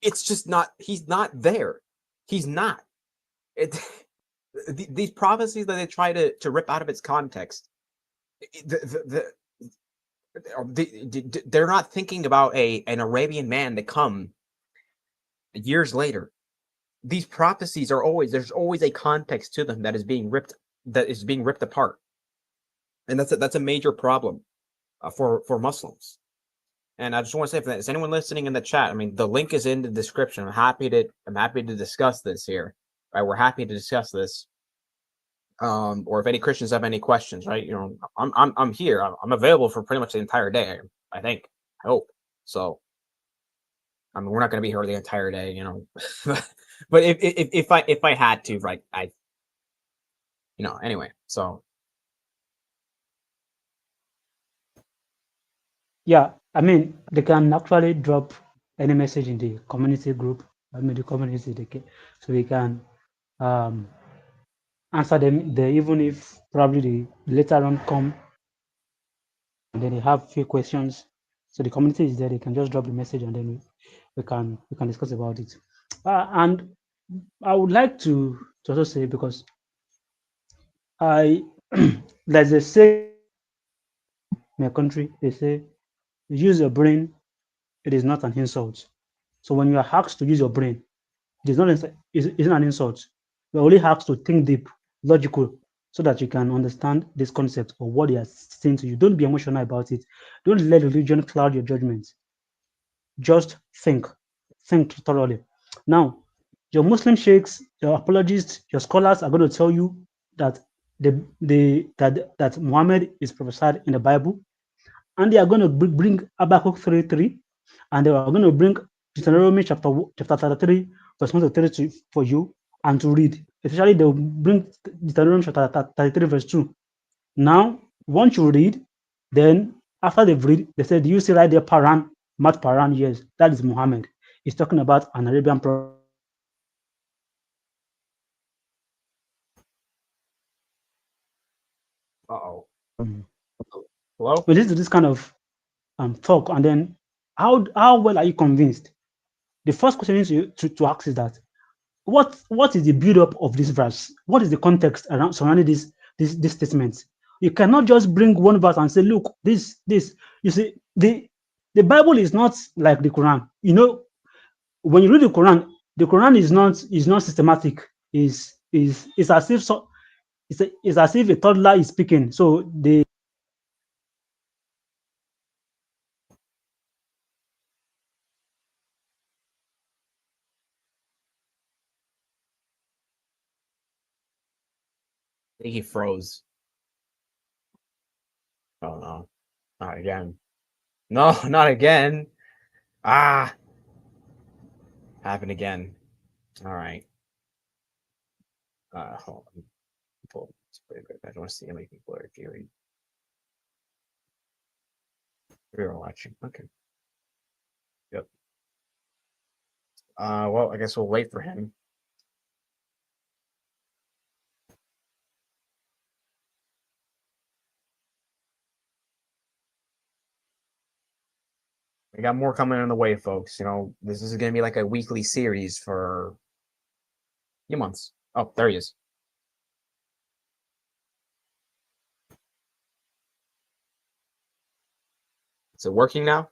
it's just not, he's not there. He's not. These prophecies that they try to rip out of its context, they're not thinking about an Arabian man to come years later. These prophecies are there's always a context to them that is being ripped apart, and that's a major problem for Muslims. And I just want to say, if there's anyone listening in the chat, I mean, the link is in the description. I'm happy to discuss this here. Right, we're happy to discuss this. Or if any Christians have any questions, right? I'm here. I'm available for pretty much the entire day. I think. I hope so. I mean, we're not going to be here the entire day, But if I had to, right, anyway. So Yeah, I mean, they can actually drop any message in the community group. I mean, the community, so we can um, answer them there, even if probably they later on come and then they have few questions. So the community is there; they can just drop the message, and then we can discuss about it. And I would like to also say, because I there's a saying in my country. They say, use your brain, it is not an insult. So when you are asked to use your brain, it is not isn't an insult. You are only asked to think deep, logical, so that you can understand this concept or what they are saying to you. Don't be emotional about it. Don't let religion cloud your judgment. Just think thoroughly. Now, your Muslim sheikhs, your apologists, your scholars are going to tell you that that Muhammad is prophesied in the Bible, and they are going to bring Habakkuk 3:3, and they are going to bring Deuteronomy chapter 33, verse 1 to 32 for you and to read. Especially, they will bring Deuteronomy chapter 33, verse 2. Now, once you read, then after they've read, they said, do you see right there, Paran? Mat Paran, yes, that is Muhammad. He's talking about an Arabian prophet. uh-oh. Um, Hello? we listen to this kind of talk, and then how well are you convinced? The first question is to ask is that what is the build up of this verse? What is the context around surrounding this statement? You cannot just bring one verse and say, look, this. You see, the Bible is not like the Quran. When you read the Quran is not systematic. Is as if it's as if a toddler is speaking. So they I think he froze. Oh no. Not again. No, not again. Ah, happened again. All right. Hold on. I don't want to see how many people are viewing. We are watching. Okay. Yep. Well, I guess we'll wait for him. We got more coming in the way, folks. This is going to be like a weekly series for a few months. Oh, there he is. Is it working now?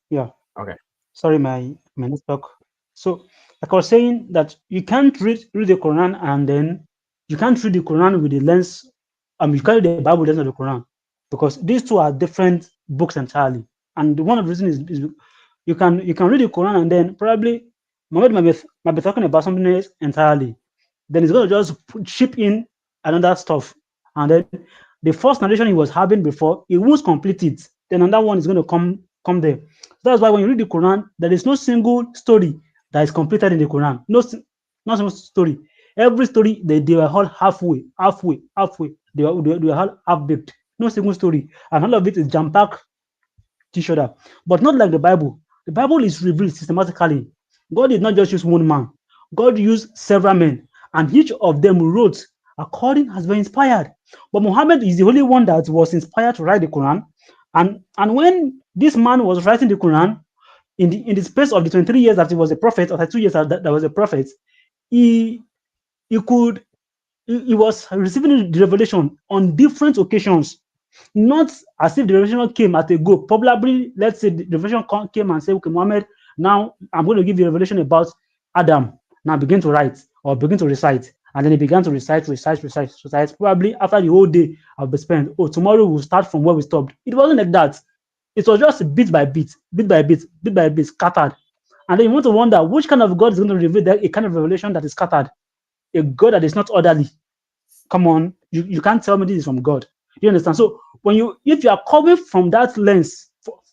yeah. Okay. Sorry, my network. So, like I was saying, that you can't read the Quran, and then you can't read the Quran with the lens. You can't read the Bible with the lens of the Quran, because these two are different books entirely. And one of the reasons is you can read the Quran, and then probably Muhammad might be talking about something else entirely. Then he's going to just chip in another stuff, and then the first narration he was having before, he won't complete it. Then another one is going to come there. That's why when you read the Quran, there is no single story that is completed in the Quran. No single story. Every story, they were all halfway. They were all half baked. No single story, and all of it is jam packed each other. But not like the Bible. The Bible is revealed systematically. God did not just use one man. God used several men, and each of them wrote according as they inspired. But Muhammad is the only one that was inspired to write the Quran. And when this man was writing the Quran, in the space of the 23 years that he was a prophet, or 2 years that was a prophet, he he could he was receiving the revelation on different occasions, not as if the revelation came at a go. Probably, let's say the revelation came and said, okay, Muhammad, now I'm going to give you a revelation about Adam. Now begin to write or begin to recite. And then he began to recite. Probably after the whole day I'll be spent, oh, tomorrow we'll start from where we stopped. It wasn't like that. It was just bit by bit, bit by bit, scattered. And then you want to wonder which kind of God is going to reveal that a kind of revelation that is scattered, a God that is not orderly. Come on, you can't tell me this is from God. You understand? So if you are coming from that lens,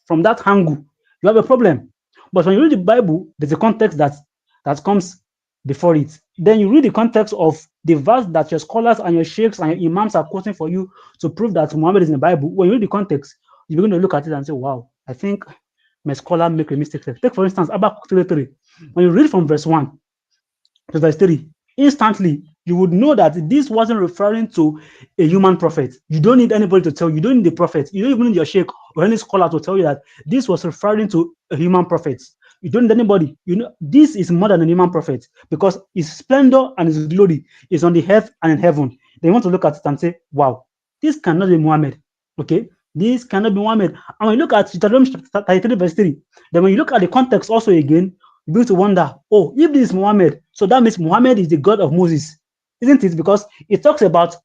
from that angle, you have a problem. But when you read the Bible, there's a context that comes before it. Then you read the context of the verse that your scholars and your sheikhs and your imams are quoting for you to prove that Muhammad is in the Bible. When you read the context, you're going to look at it and say, wow, I think my scholar make a mistake. Take, for instance, Habakkuk 3:3. When you read from verse 1 to verse 3, instantly you would know that this wasn't referring to a human prophet. You don't need anybody to tell you. You don't need the prophet. You don't even need your sheikh or any scholar to tell you that this was referring to a human prophet. You don't need anybody. You know, this is more than a human prophet because his splendor and his glory is on the earth and in heaven. They want to look at it and say, wow, this cannot be Muhammad. Okay, this cannot be Muhammad. And when you look at Deuteronomy 33, verse 3, then when you look at the context also again, you begin to wonder, oh, if this is Muhammad, so that means Muhammad is the God of Moses, isn't it? Because it talks about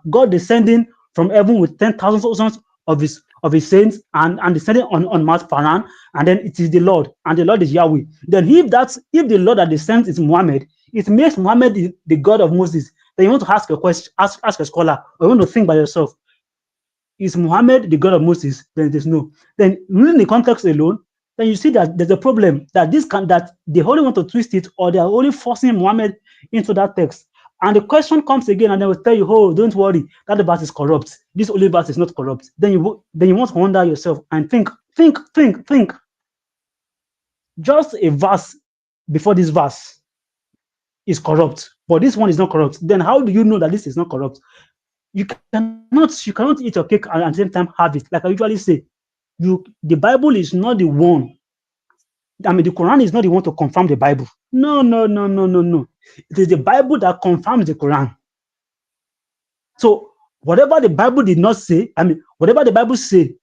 God descending from heaven with 10,000 of his saints and descending on Mount Paran, and then it is the Lord, and the Lord is Yahweh. Then if the Lord that descends is Muhammad, it makes Muhammad the God of Moses. Then you want to ask a question, ask a scholar, or you want to think by yourself, is Muhammad the God of Moses? Then there's no. Then reading the context alone, then you see that there's a problem that that they only want to twist it or they are only forcing Muhammad into that text. And the question comes again, and they will tell you, "Oh, don't worry, that verse is corrupt. This only verse is not corrupt." Then you want to wonder yourself and think. Just a verse before this verse is corrupt, but this one is not corrupt. Then how do you know that this is not corrupt? You cannot eat your cake and at the same time have it. Like I usually say, the Bible is not the one. I mean, the Quran is not the one to confirm the Bible. No, no, no, no, no, no. It is the Bible that confirms the Quran. So whatever the Bible did not say, I mean, whatever the Bible say,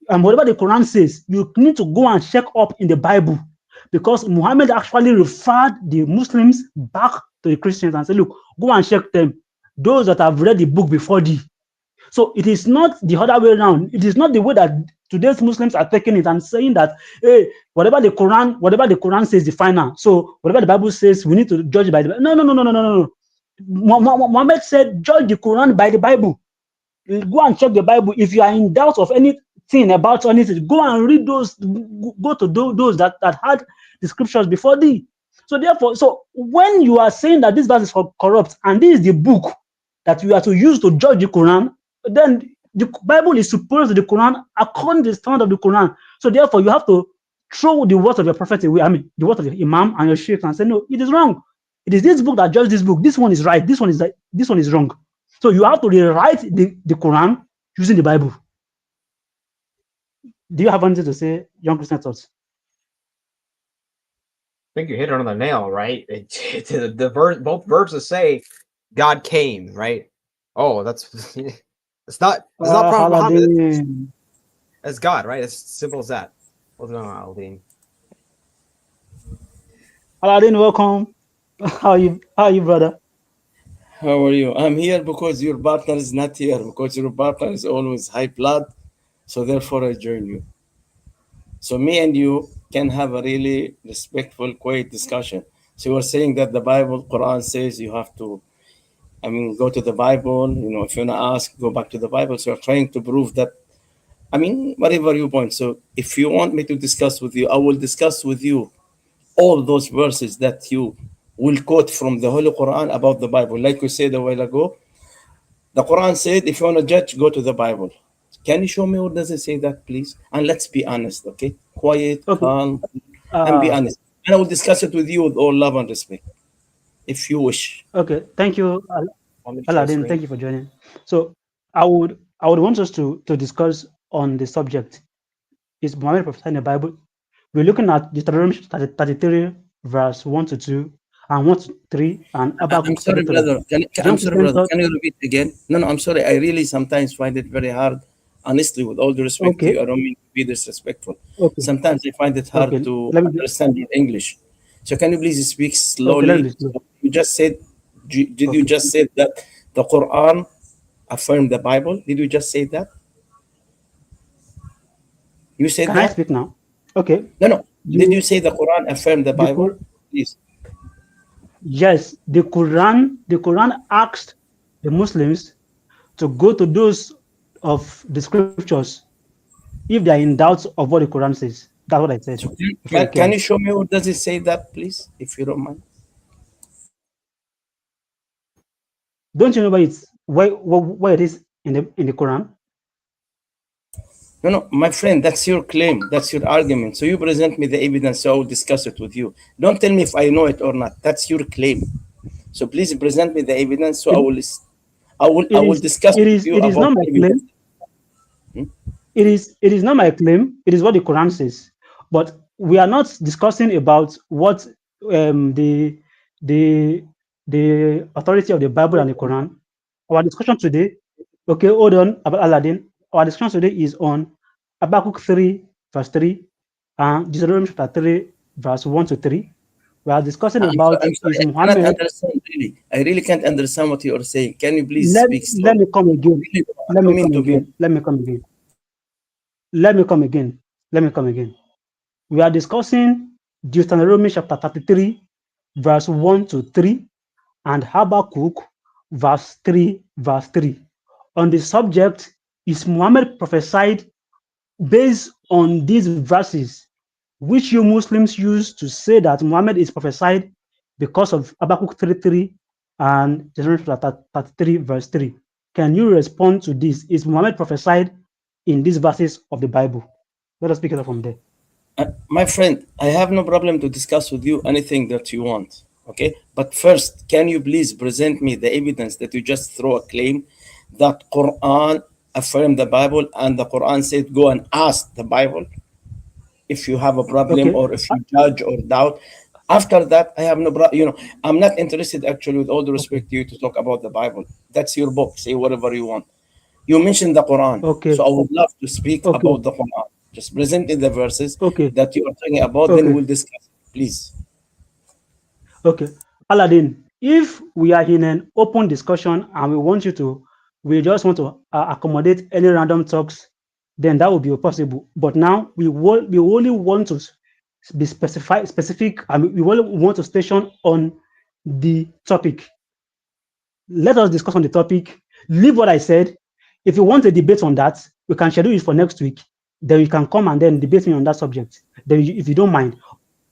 and whatever the Quran says, you need to go and check up in the Bible, because Muhammad actually referred the Muslims back to the Christians and said, look, go and check them. Those that have read the book before thee. So it is not the other way around. It is not the way that today's Muslims are taking it and saying that, hey, whatever the Quran says, the final. So whatever the Bible says, we need to judge by the Bible. No, no, no, no, no, no, no. Muhammad said, judge the Quran by the Bible. Go and check the Bible. If you are in doubt of anything about anything, go and read those. Go to those that had the scriptures before thee. So therefore, so when you are saying that this verse is corrupt and this is the book that you are to use to judge the Quran, then the Bible is superior to the Quran according to the standard of the Quran. So therefore, you have to throw the words of your prophet away. I mean, the words of your imam and your sheikh and say, no, it is wrong. It is this book that judges this book. This one is right. This one is right. This one is wrong. So you have to rewrite the Quran using the Bible. Do you have anything to say, young Christian thoughts? I think you hit it on the nail, right? Both verses say God came, right? Oh, that's it's not Prophet Muhammad. That's God, right? It's simple as that. What's going on, Aldine? Aladdin, welcome. How are you, brother? How are you? I'm here because your partner is not here, because your partner is always high blood. So therefore I join you. So me and you can have a really respectful, quiet discussion. So you are saying that the Bible, Quran says you have to, go to the Bible. If you want to ask, go back to the Bible. So you're trying to prove that, whatever you point. So if you want me to discuss with you, I will discuss with you all those verses that you will quote from the Holy Quran about the Bible. Like you said a while ago, the Quran said, if you want to judge, go to the Bible. Can you show me what does it say that, please? And let's be honest, okay? Quiet, Okay. calm, and be honest. And I will discuss it with you with all love and respect, if you wish. Okay. Thank you, Aladdin. Thank you for joining. So I would want us to discuss on the subject. Is Muhammad prophesied in the Bible? We're looking at Deuteronomy 33, verse 1 to 2, and 1 to 3, and Habakkuk I'm sorry, 3. brother. I'm sorry, brother. Can you repeat again? No, I'm sorry. I really sometimes find it very hard. Honestly, with all the respect to Okay. you, I don't mean to be disrespectful. Okay. Sometimes I find it hard Okay. to Let me understand your English. So can you please speak okay. Let me slowly? slow. You just said, did you Okay. just say that the Quran affirmed the Bible? Did you just say that? You said Can I that? speak now? Okay. No. Did you say the Quran affirmed the the Bible? Please. Yes, the Quran asked the Muslims to go to those of the scriptures if they are in doubt of what the Quran says. That's what I said So before you can came. you show me where does it say that, please, if you don't mind? Don't you know where it is in the Quran? No, no, my friend, that's your claim. That's your argument. So you present me the evidence, so I will discuss it with you. Don't tell me if I know it or not. That's your claim. So please present me the evidence, so It, I will discuss with you it is about not the my evidence. claim. It is not my claim. It is what the Quran says. But we are not discussing about what the the the authority of the Bible and the Quran. Our discussion today, okay, hold on about Aladdin. Our discussion today is on Habakkuk 3, verse 3, and Deuteronomy chapter 3, verse 1 to 3. We are discussing about I'm sorry, is I cannot Muhammad. understand really. I really can't understand what you are saying. Can you please speak Let slowly? me come again. Really, I Let don't me mean come to be. again. Let me come again. Let me come again. Let me come again. We are discussing Deuteronomy chapter 33, verse 1 to 3, and Habakkuk, verse 3. On the subject, is Muhammad prophesied based on these verses, which you Muslims use to say that Muhammad is prophesied because of Habakkuk 3:3 and Deuteronomy chapter 33, verse 3. Can you respond to this? Is Muhammad prophesied in these verses of the Bible? Let us pick it up from there. My friend, I have no problem to discuss with you anything that you want. Okay, but first, can you please present me the evidence that you just throw a claim that Quran affirmed the Bible and the Quran said go and ask the Bible if you have a problem Okay. or if you judge or doubt. After that, I have no problem. I'm not interested actually, with all the Okay. respect to you, to talk about the Bible. That's your book. Say whatever you want. You mentioned the Quran, so Okay. I would love to speak Okay. about the Quran. Just present me the verses Okay. that you are talking about, then Okay. we'll discuss. Please. Okay. Aladdin, if we are in an open discussion and we just want to accommodate any random talks, then that would be possible. But now we only want to be specific, and we only want to station on the topic. Let us discuss on the topic. Leave what I said. If you want a debate on that, we can schedule it for next week. Then you can come and then debate me on that subject. Then, if you don't mind.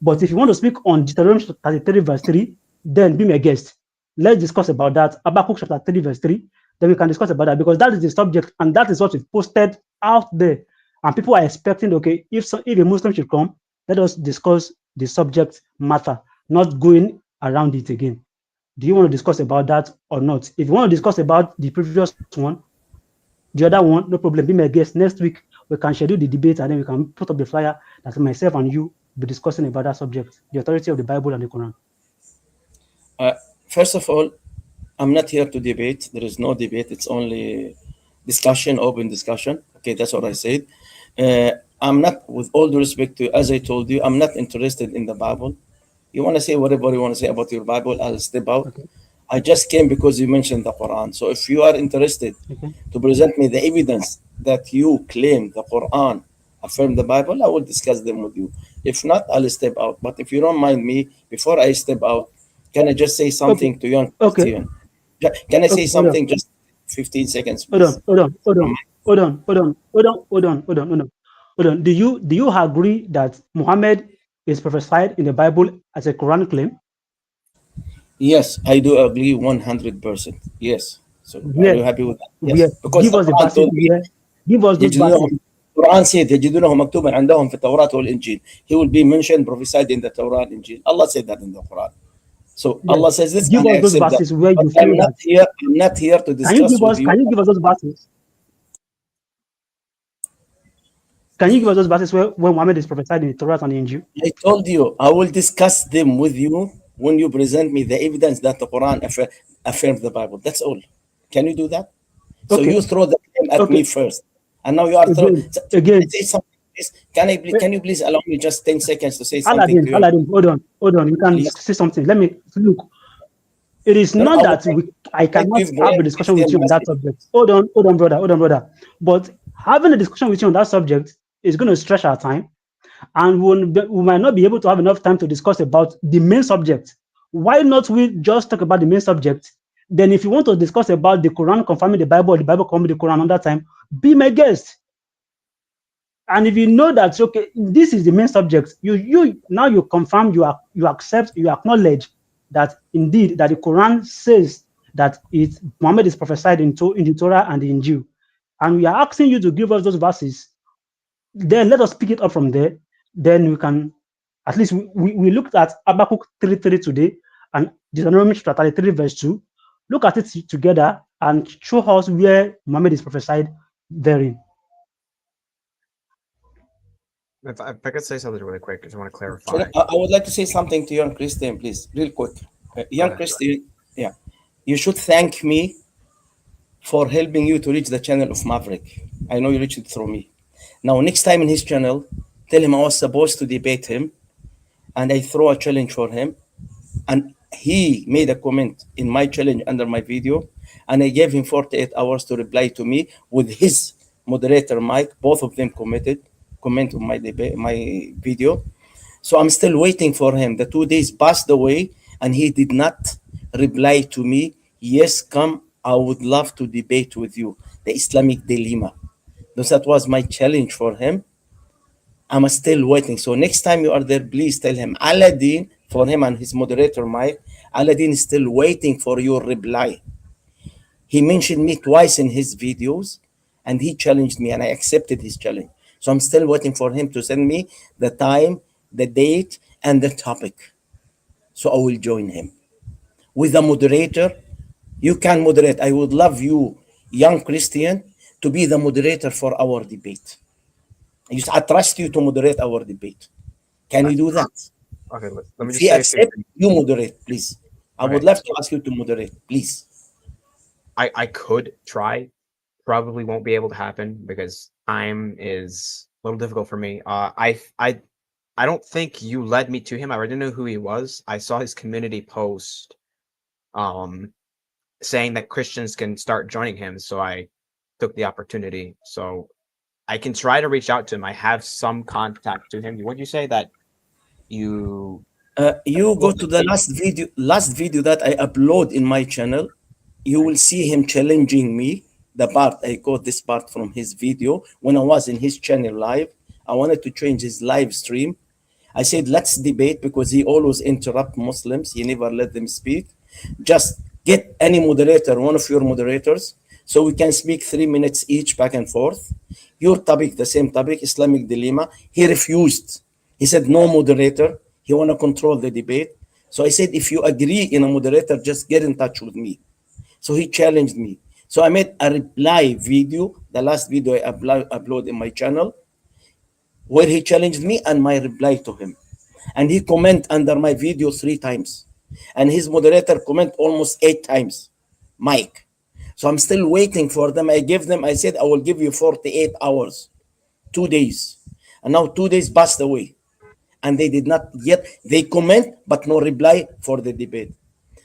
But if you want to speak on Deuteronomy 33, verse 3, then be my guest. Let's discuss about that. Habakkuk chapter 3, verse 3. Then we can discuss about that because that is the subject and that is what we've posted out there. And people are expecting, okay, if a Muslim should come, let us discuss the subject matter, not going around it again. Do you want to discuss about that or not? If you want to discuss about the previous one, the other one, no problem. Be my guest next week. We can schedule the debate and then we can put up the flyer that myself and you be discussing about that subject, the authority of the Bible and the Quran. Uh, First of all, I'm not here to debate. There is no debate. It's only discussion, open discussion. Okay, that's what I said. I'm not, with all due respect to you, as I told you, I'm not interested in the Bible. You want to say whatever you want to say about your Bible, I'll step out. Okay. I just came because you mentioned the Quran. So if you are interested Okay. to present me the evidence that you claim the Quran affirm the Bible, I will discuss them with you. If not, I'll step out. But if you don't mind me, before I step out, can I just say Okay. something to young Okay. Christian? Can I say Okay. Hold on. something? Just 15 seconds, Hold on. please. Hold on. Hold on. Hold on. Hold on. Hold on. Hold on. Hold on. Hold on. Hold on. Do you agree that Muhammad is prophesied in the Bible as a Quran claim? Yes, I do agree 100%. Yes. So are Where? you happy with that? Yes. Where? Because Give the us the Quran verses. told me Where? Give us those verses. يجدونه القرآن said يجدونه مكتوبا عندهم في التوراة والإنجيل. He will be mentioned, prophesied in the Torah and Injil. Allah said that in the Quran. So Yes. Allah says this Give and I us those accept that. verses where But you feel that. I'm not here to Can you discuss give with us? you. Can you give us those verses? Can you give us those verses where Muhammad is prophesied in the Torah and the Injil? I told you I will discuss them with you when you present me the evidence that the Quran affirms the Bible. That's all. Can you do that? So Okay. you throw the blame at me Okay. first, and now you are throwing. Again. Again. Say something, please. Can you please allow me just 10 seconds to say something to Aladdin. you, Aladdin. Hold on. Hold on. You can please? say something. Let me look. It is No, no, not that I I cannot give have a brain discussion with Christian you on that message. subject. Hold on, brother. Hold on, brother. But having a discussion with you on that subject is going to stretch our time, and we might not be able to have enough time to discuss about the main subject. Why not we just talk about the main subject? Then, if you want to discuss about the Quran confirming the Bible or the Bible confirming the Quran on that time, be my guest. And if you know that okay, this is the main subject, you now you confirm, you accept, you acknowledge that indeed that the Quran says that it Muhammad is prophesied in the Torah and the Injil, and we are asking you to give us those verses. Then let us pick it up from there. Then we can at least we looked at Habakkuk 3:3 today and Deuteronomy chapter 33 verse 2. Look at it together and show us where Muhammad is prophesied therein. If I could say something really quick, I just want to Sorry, clarify. I would like to say something to young Christian, please, real quick. Go Young ahead. Christian, yeah, you should thank me for helping you to reach the channel of Maverick. I know you reached it through me. Now, next time in his channel, tell him I was supposed to debate him, and I throw a challenge for him, and he made a comment in my challenge under my video, and I gave him 48 hours to reply to me with his moderator mic. Both of them comment on my debate, my video. So I'm still waiting for him. The 2 days passed away, and he did not reply to me. Yes, come. I would love to debate with you. The Islamic dilemma. So that was my challenge for him. I'm still waiting. So next time you are there, please tell him Aladdin, for him and his moderator Mike. Aladdin is still waiting for your reply. He mentioned me twice in his videos, and he challenged me, and I accepted his challenge. So I'm still waiting for him to send me the time, the date, and the topic. So I will join him with a moderator. You can moderate. I would love you, young Christian, to be the moderator for our debate. I trust you to moderate our debate. Can you do that? Okay, let me If just he say a few accept, things. you moderate, please. I would Okay, love so to ask you to moderate, please. I could try. Probably won't be able to happen because time is a little difficult for me. I don't think you led me to him. I already knew who he was. I saw his community post, um, saying that Christians can start joining him, so I took the opportunity. So I can try to reach out to him. I have some contact to him. Would you say that you You what go was to the the date? last video that I upload in my channel. You Right. will see him challenging me. The part I got this part from his video when I was in his channel live. I wanted to change his live stream. I said, let's debate because he always interrupt Muslims. He never let them speak. Just get any moderator, one of your moderators, so we can speak 3 minutes each back and forth. Your topic, the same topic, Islamic dilemma. He refused. He said, no moderator. He want to control the debate. So I said, if you agree in a moderator, just get in touch with me. So he challenged me. So I made a reply video, the last video I upload in my channel, where he challenged me and my reply to him. And he comment under my video 3 times. And his moderator comment almost 8 times. Mike. So I'm still waiting for them. I gave them, I said, I will give you 48 hours, 2 days. And now 2 days passed away. And they did not yet, they comment, but no reply for the debate.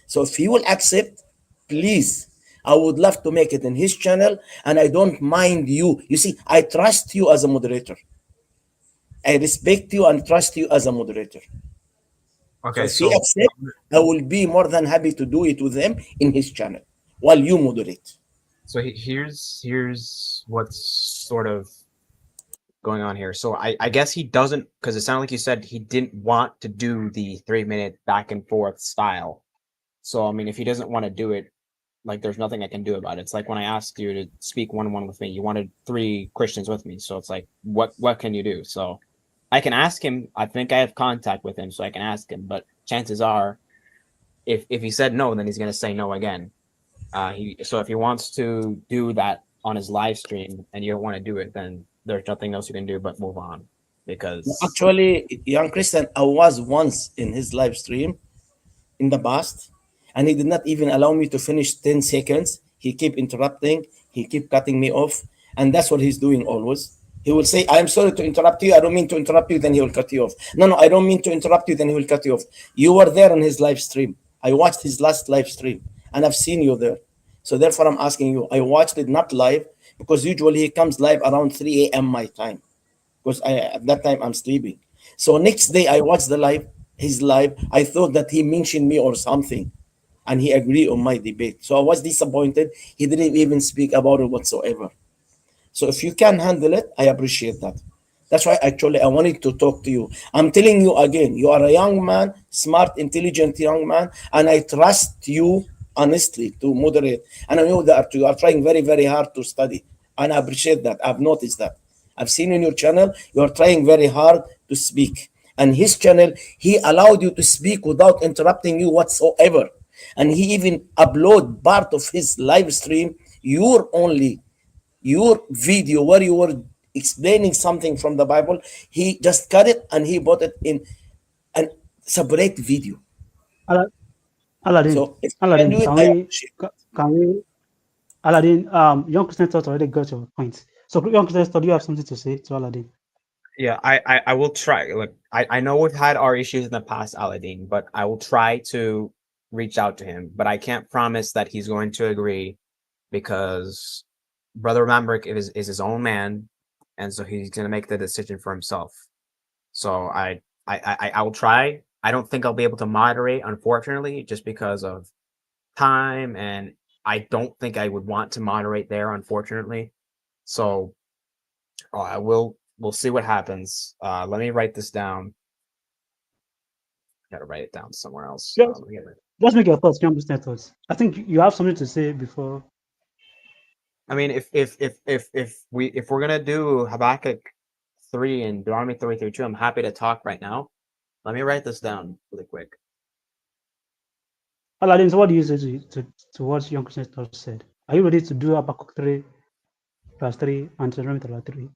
So if he will accept, please, I would love to make it in his channel. And I don't mind you. You see, I trust you as a moderator. I respect you and trust you as a moderator. So Okay, if he so accepts, I will be more than happy to do it with him in his channel while you moderate. here's what's sort of going on here. So I guess he doesn't, because it sounded like you said he didn't want to do the 3 minute back and forth style. So I mean, if he doesn't want to do it, like there's nothing I can do about it. It's like when I asked you to speak one-on-one with me, you wanted 3 Christians with me. So it's like, what can you do? So I can ask him. I think I have contact with him, so I can ask him. But chances are, if he said no, then he's gonna say no again. So if he wants to do that on his live stream and you don't want to do it, then there's nothing else you can do but move on because Actually, young Christian, I was once in his live stream in the past, and he did not even allow me to finish 10 seconds. He kept interrupting, he kept cutting me off, and that's what he's doing always. He will say, I'm sorry to interrupt you. I don't mean to interrupt you. Then he will cut you off. No, no, I don't mean to interrupt you. Then he will cut you off. You were there on his live stream. I watched his last live stream, and I've seen you there. So therefore, I'm asking you. I watched it not live because usually he comes live around 3 a.m. my time because at that time I'm sleeping. So next day I watched his live. I thought that he mentioned me or something, and he agreed on my debate. So I was disappointed. He didn't even speak about it whatsoever. So if you can handle it, I appreciate that. That's why actually I wanted to talk to you. I'm telling you again, you are a young man, smart, intelligent young man, and I trust you honestly to moderate. And I know that you are trying very, very hard to study. And I appreciate that. I've noticed that. I've seen in your channel, you are trying very hard to speak. And his channel, he allowed you to speak without interrupting you whatsoever. And he even upload part of his live stream, your video where you were explaining something from the Bible. He just cut it and he put it in an separate video. Ala- Aladdin, So if you can Aladdin, do it, I appreciate it. can we, Aladdin, young Christian thought already got your point. So, young Christian thought, do you have something to say to Aladdin? Yeah, I will try. Look, I know we've had our issues in the past, Aladdin, but I will try to reach out to him. But I can't promise that he's going to agree because Brother Mamrick is his own man, and so he's gonna make the decision for himself. So I will try. I don't think I'll be able to moderate, unfortunately, just because of time, and I don't think I would want to moderate there, unfortunately. So I will. We'll see what happens. Let me write this down. Gotta write it down somewhere else. Just, Let me get it. just make your thoughts, young Christian thoughts. I think you have something to say before. I mean, if we're gonna do Habakkuk 3 and Deuteronomy 3 through 2, I'm happy to talk right now. Let me write this down really quick. Aladdin, so what do you say to what young Christian thought said? Are you ready to do Habakkuk 3, verse 3, and Deuteronomy 3?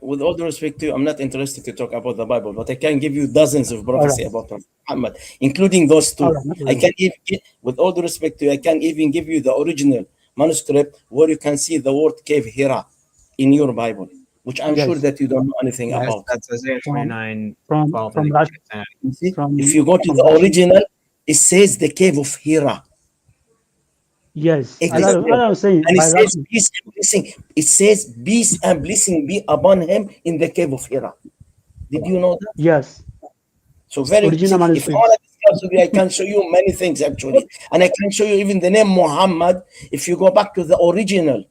With all due respect to you, I'm not interested to talk about the Bible, but I can give you dozens of All prophecy right, about Prophet Muhammad, including those all two. right, no I problem. can even, with all due respect to you, I can even give you the original manuscript where you can see the word cave Hira in your Bible, which I'm sure Yes, that you don't know anything yes. about. That's Isaiah From 29, from 12 in from the Rashi, You see, if from you go to from the Rashi. original, it says the cave of Hira. Yes, Exactly. I was saying And it by says Rashi. peace and blessing. It says peace and blessing be upon him in the cave of Hira. Did you know that? Yes, So very, original see, if I manuscript. want to discuss with you, I can show you many things actually, and I can show you even the name Muhammad. If you go back to the original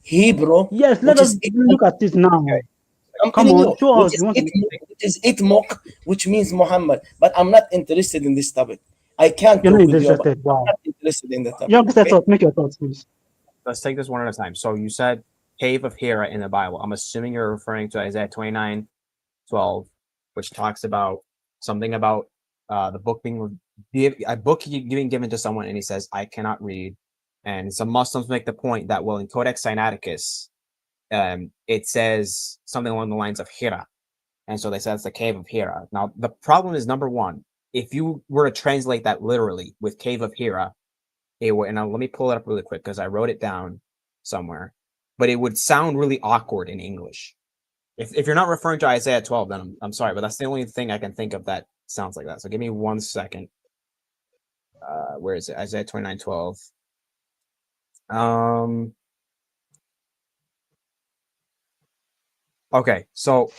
Hebrew, Yes, let which us is look at it now. I'm Come telling on, you, show us. You want to? which is Itmok, which means Muhammad. But I'm not interested in this topic. I can't You're not talk with you about. interested. I'm Wow. not interested in the topic. Young Christian Okay. thought, make your thoughts, please. Let's take this one at a time. So you said cave of Hira in the Bible. I'm assuming you're referring to Isaiah 29, 12, which talks about something about the book being a book being given to someone, and he says, "I cannot read." And some Muslims make the point that, well, in Codex Sinaiticus, it says something along the lines of Hira, and so they say it's the cave of Hira. Now the problem is, number one, if you were to translate that literally with cave of Hira, it would, and let me pull it up really quick because I wrote it down somewhere, but it would sound really awkward in English. If you're not referring to Isaiah 12, then I'm sorry, but that's the only thing I can think of that sounds like that. So give me 1 second. Where is it? Isaiah 29, 12. Okay, so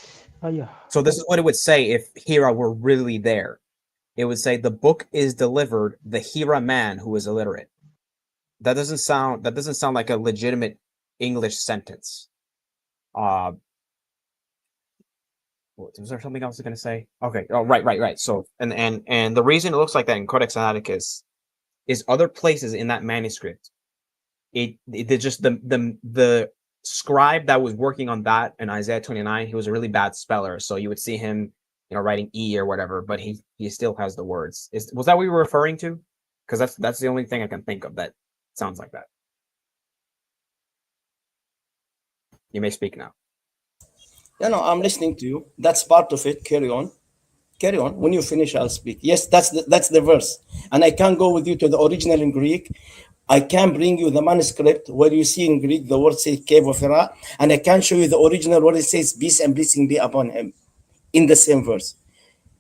Yeah. this is what it would say if Hira were really there. It would say the book is delivered, the Hira man who is illiterate. That doesn't sound like a legitimate English sentence. Was there something else I was going to say? Okay. Oh, right. So, and the reason it looks like that in Codex Sinaiticus is other places in that manuscript. It just the scribe that was working on that in Isaiah 29, he was a really bad speller, so you would see him, writing E or whatever, but he still has the words. Was that what you were referring to? Because that's the only thing I can think of that sounds like that. You may speak now. No, I'm listening to you. That's part of it. Carry on. Carry on. When you finish, I'll speak. Yes, that's the verse. And I can go with you to the original in Greek. I can bring you the manuscript where you see in Greek the word says cave of Hira, and I can show you the original where it says peace and blessing be upon him in the same verse.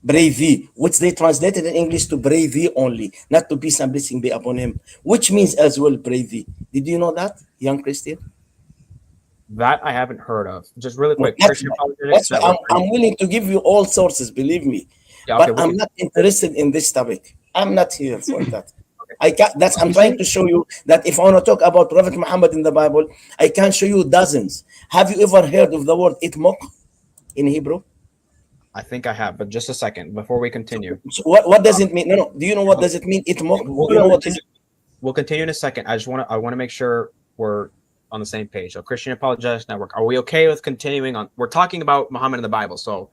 Bravi, which they translated in English to bravi only, not to peace and blessing be upon him, which means as well bravi. Did you know that, young Christian? That I haven't heard of. Just really Well, quick, Christian that's apologetics why network. I'm willing to give you all sources, believe me. Yeah, okay, But I'm not interested in this topic. I'm not here for that. I can that's I'm You trying see? to show you that if I want to talk about Prophet Muhammad in the Bible, I can show you dozens. Have you ever heard of the word itmok in Hebrew? I think I have, but just a second before we continue. So what does it mean? No, no. Do you know what does it mean? Itmok? We'll, You we'll know what continue. does it We'll continue in a second. I want to make sure we're on the same page. So Christian Apologetics Network, are we okay with continuing on? We're talking about Muhammad in the Bible, so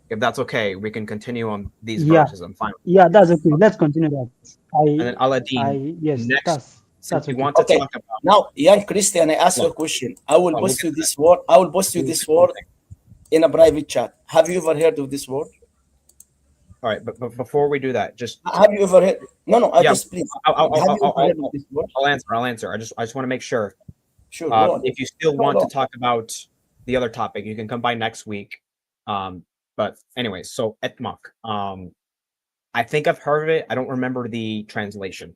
if that's okay, we can continue on these Yeah, verses. I'm fine. yeah, that's okay. Let's continue that. And then Aladdin, Yes, next, since that's you okay. want to Okay. talk about, Now, young Christian, I ask you a look, question. I will we'll post get you to that. this word. I will post you Do this one word thing. in a private chat. Have you ever heard of this word? All right, but before we do that, just Have you ever heard? No, no. I yeah, just please. I'll I'll Have I'll, you ever I'll, heard of this word? I'll answer. I'll answer. I just want to make sure. Sure. Go on. If you still Go want to on. talk about the other topic, you can come by next week. But anyways, so etmok. I think I've heard of it. I don't remember the translation.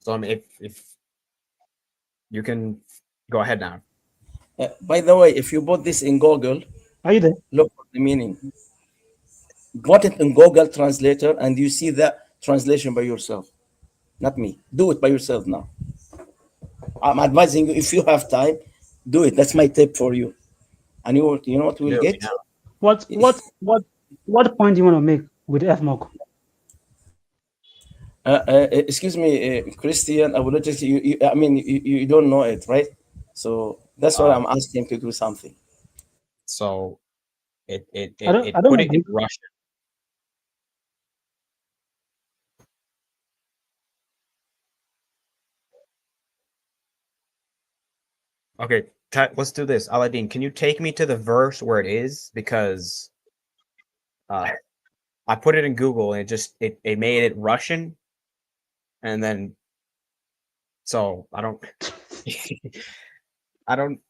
So if you can go ahead now. By the way, if you put this in Google, Are you there? look for the meaning. Put it in Google Translator, and you see the translation by yourself. Not me. Do it by yourself now. I'm advising you if you have time, do it. That's my tip for you. And you know what we'll Literally get? now. What what what what point do you want to make with FMOC? Excuse me, Christian. I will just I mean, you don't know it, right? So that's why Uh, I'm asking to do something. so I it don't put know it in Greek. Russian. Okay, let's do this. Aladdin, can you take me to the verse where it is? Because uh, I put it in Google and it made it Russian, and then so I don't I don't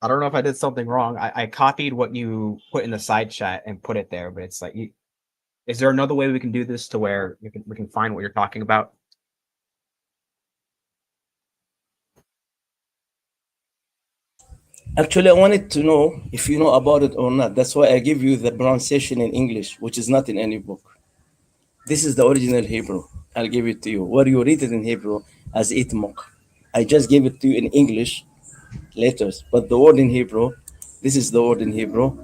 I don't know if I did something wrong. I copied what you put in the side chat and put it there, but it's like, is there another way we can do this to where we can find what you're talking about? Actually, I wanted to know if you know about it or not. That's why I give you the pronunciation in English, which is not in any book. This is the original Hebrew. I'll give it to you. Where you read it in Hebrew as itmok. I just gave it to you in English letters, but the word in Hebrew, this is the word in Hebrew,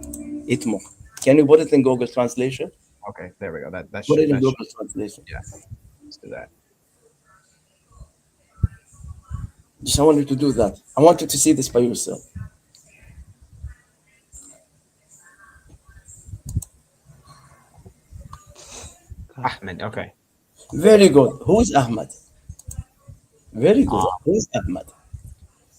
itmok. Can you put it in Google Translation? Okay, there we go. Put it in That should Google Translation. yeah. Let's do that. Just I want you to do that. I want you to see this by yourself. Ahmed. Okay. Very good. Who is Ahmad? Very good. Who is Ahmad?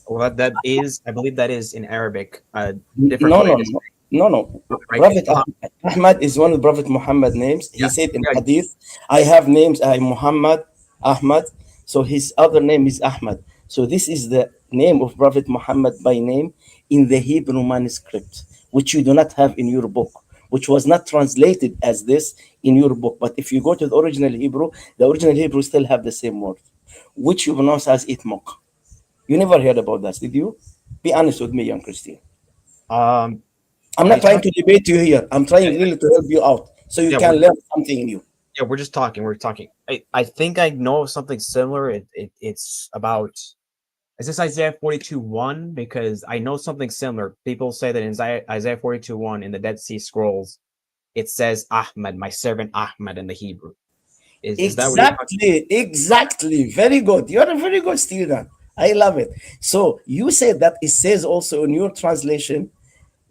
Well, that is, I believe that is in Arabic, a different No, way no, to no, say, no, no. right? It's Prophet Ahmad is one of Prophet Muhammad names. yeah, He said in yeah, Hadith, I have names. I Muhammad, Ahmad. So his other name is Ahmad. So this is the name of Prophet Muhammad by name in the Hebrew manuscript, which you do not have in your book, which was not translated as this in your book. But if you go to the original Hebrew still have the same word, which you pronounce as itmok. You never heard about that, did you? Be honest with me, young Christian. Um, I'm are not you trying talking? to debate you here. I'm trying Yeah, really to help you out so you yeah, can learn something new. we're just talking. We're talking. I think I know of something similar. It's about. Is this Isaiah 42:1? Because I know something similar. People say that in Isaiah 42:1 in the Dead Sea Scrolls, it says Ahmed, my servant Ahmed in the Hebrew. Is that what you're talking? Exactly, exactly. Very good. You're a very good student. I love it. So you said that it says also in your translation,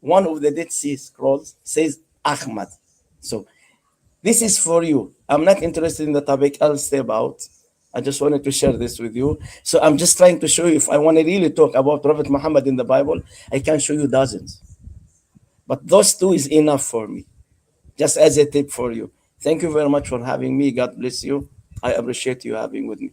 one of the Dead Sea Scrolls says Ahmad. So this is for you. I'm not interested in the topic. I'll step out. I just wanted to share this with you. So I'm just trying to show you if I want to really talk about Prophet Muhammad in the Bible, I can show you dozens. But those two is enough for me, just as a tip for you. Thank you very much for having me. God bless you. I appreciate you having with me.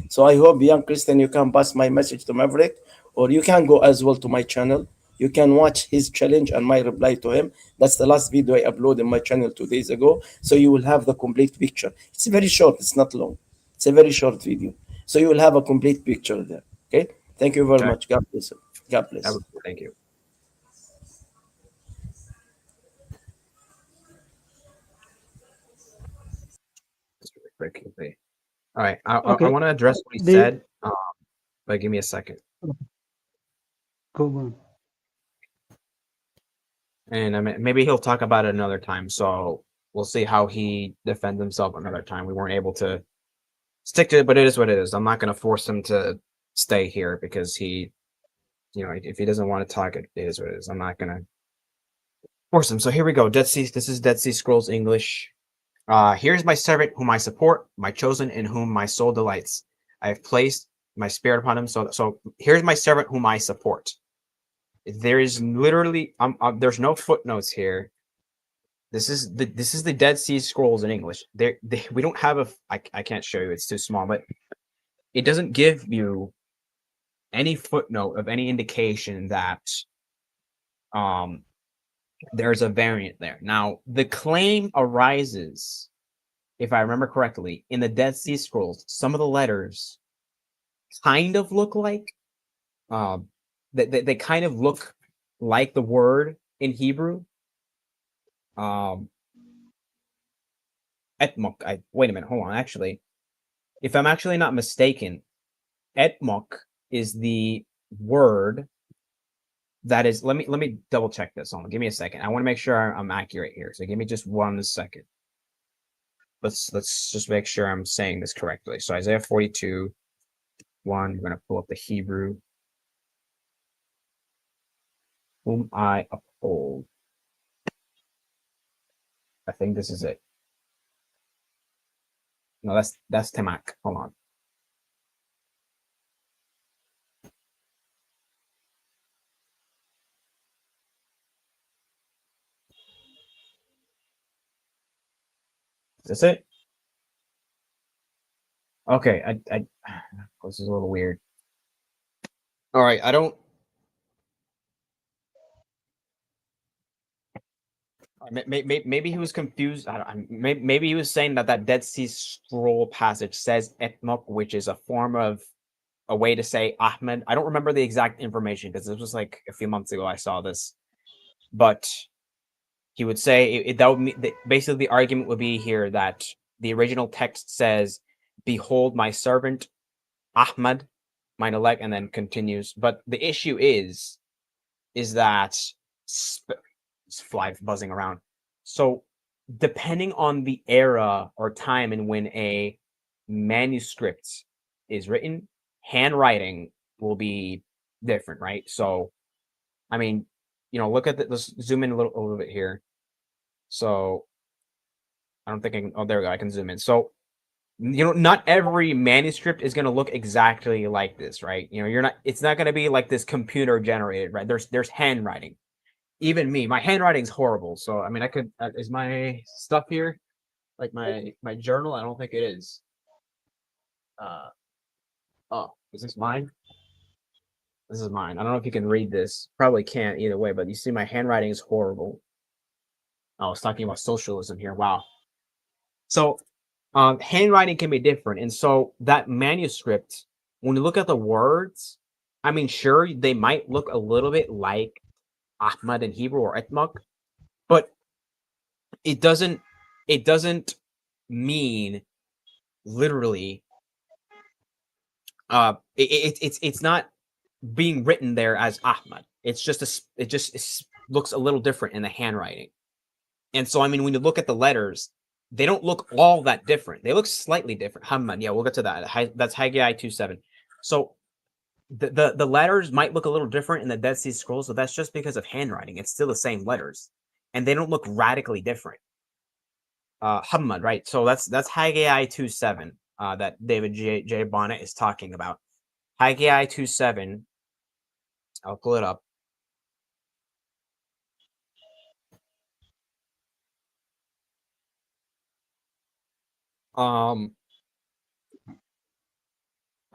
So I hope, young Christian, you can pass my message to Maverick, or you can go as well to my channel. You can watch his challenge and my reply to him. That's the last video I uploaded in my channel 2 days ago. So you will have the complete picture. It's very short. It's not long. It's a very short video. So you will have a complete picture there. Okay. Thank you very Okay. much. God bless you. God bless. Thank you. quickly. All right, I Okay. want to address what he The said, but give me a second. go on. And I mean, maybe he'll talk about it another time. So we'll see how he defends himself another time. We weren't able to stick to it, but it is what it is. I'm not going to force him to stay here because he, if he doesn't want to talk, it is what it is. I'm not going to force him. So here we go. Dead Sea. This is Dead Sea Scrolls English. Here's my servant whom I support, my chosen in whom my soul delights. I have placed my spirit upon him. So here's my servant whom I support. There is literally, there's no footnotes here. This is the Dead Sea Scrolls in English. We don't have I can't show you, it's too small, but it doesn't give you any footnote of any indication that there's a variant there. Now, the claim arises, if I remember correctly, in the Dead Sea Scrolls, some of the letters kind of look like they kind of look like the word in Hebrew. Etmok. Wait a minute, hold on. Actually, if I'm actually not mistaken, etmok is the word that is. Let me double check this. Hold on, give me a second. I want to make sure I'm accurate here. So give me just 1 second. Let's just make sure I'm saying this correctly. So Isaiah 42:1. We're gonna pull up the Hebrew. Whom I uphold. I think this is it. No, that's Temak. Hold on. Is this it? Okay, I this is a little weird. All right, I don't. Maybe he was confused. Maybe he was saying that Dead Sea Scroll passage says etmok, which is a form of a way to say Ahmed. I don't remember the exact information because this was like a few months ago I saw this, but he would say that would mean, basically the argument would be here that the original text says, "Behold my servant Ahmed, mine elect," and then continues. But the issue is that fly buzzing around. So depending on the era or time in when a manuscript is written, handwriting will be different, right? So, I mean, look at let's zoom in a little bit here. So, I don't think I can. Oh, there we go. I can zoom in. So, not every manuscript is going to look exactly like this, right? You're not. It's not going to be like this computer generated, right? There's handwriting. Even me, my handwriting's horrible. So, I mean, I could. Is my stuff here like my journal? I don't think it is. Oh, is this mine? This is mine. I don't know if you can read this. Probably can't either way, but you see my handwriting is horrible. Oh, I was talking about socialism here. Wow. So, handwriting can be different. And so that manuscript, when you look at the words, I mean, sure, they might look a little bit like Ahmad in Hebrew or Etmok, but it doesn't mean literally it's not being written there as Ahmad. It just looks a little different in the handwriting. And so, I mean, when you look at the letters, they don't look all that different. They look slightly different. Hamad, yeah, we'll get to that. That's Haggai 2:7. So the letters might look a little different in the Dead Sea Scrolls, so that's just because of handwriting. It's still the same letters, and they don't look radically different. Hamad, right? So that's Haggai 2:7 that David J. Bonnet is talking about. Haggai 2:7. I'll pull it up. I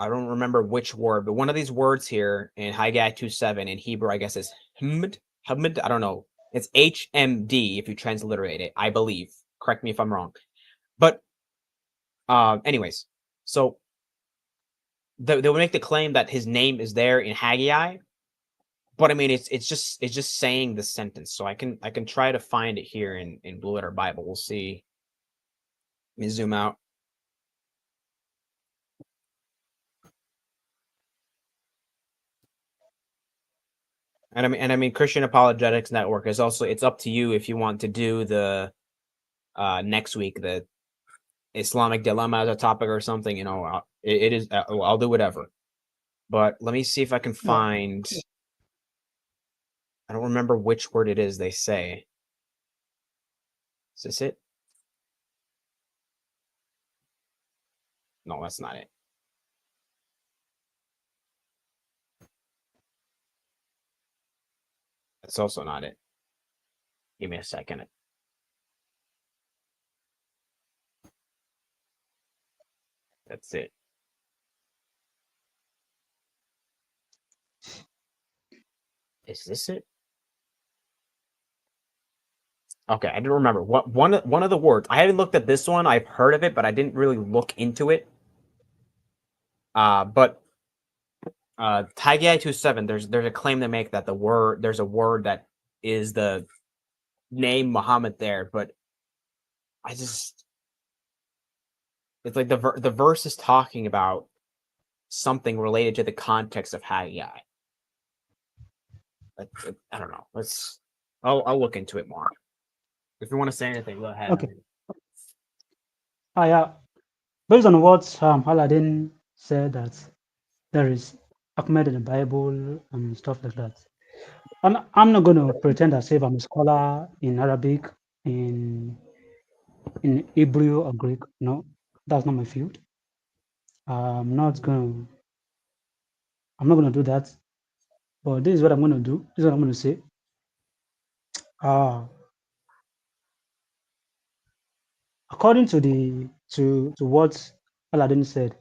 don't remember which word, but one of these words here in Haggai 2:7 in Hebrew, I guess is Hamd. Hamd. I don't know. It's HMD if you transliterate it, I believe. Correct me if I'm wrong. But anyways, so they would make the claim that his name is there in Haggai, but I mean it's just saying the sentence. So I can try to find it here in Blue Letter Bible. We'll see. Let me zoom out. And I mean, Christian Apologetics Network is also, it's up to you if you want to do the next week the Islamic dilemma as a topic or something. It is. I'll do whatever. But let me see if I can find. I don't remember which word it is they say. Is this it? No, that's not it. That's also not it. Give me a second. That's it. Is this it? Okay, I don't remember what one of the words. I haven't looked at this one. I've heard of it, but I didn't really look into it. But Tagai 27, there's a claim to make that there's a word that is the name Muhammad there, but it's like the verse is talking about something related to the context of Haggai. I don't know. I'll look into it more. If you want to say anything, go ahead. Okay. Yeah. Based on what Aladdin said, that there is Ahmed in the Bible and stuff like that. I'm not going to pretend as if I'm a scholar in Arabic, in Hebrew or Greek. No, that's not my field. I'm not going to do that. But this is what I'm going to do. This is what I'm going to say. According to what Aladdin said,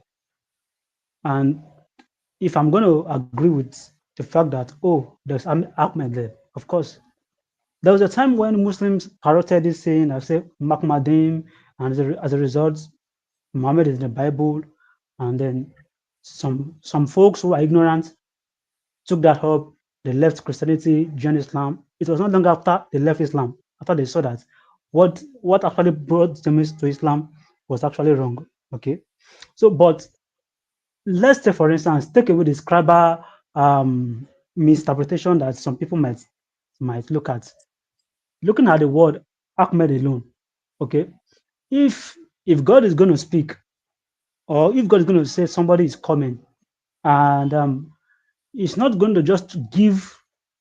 and if I'm going to agree with the fact that, there's Ahmed there, of course. There was a time when Muslims parroted this saying, I say Mahmadim, and as a result, Muhammad is in the Bible, and then some folks who are ignorant took that up. They left Christianity, joined Islam. It was not long after they left Islam, after they saw that what actually brought them to Islam was actually wrong. Okay, so but let's say, for instance, take away the scribal misinterpretation that some people might look at. Looking at the word Ahmed alone, okay, if God is going to speak, or if God is going to say somebody is coming, and it's not going to just give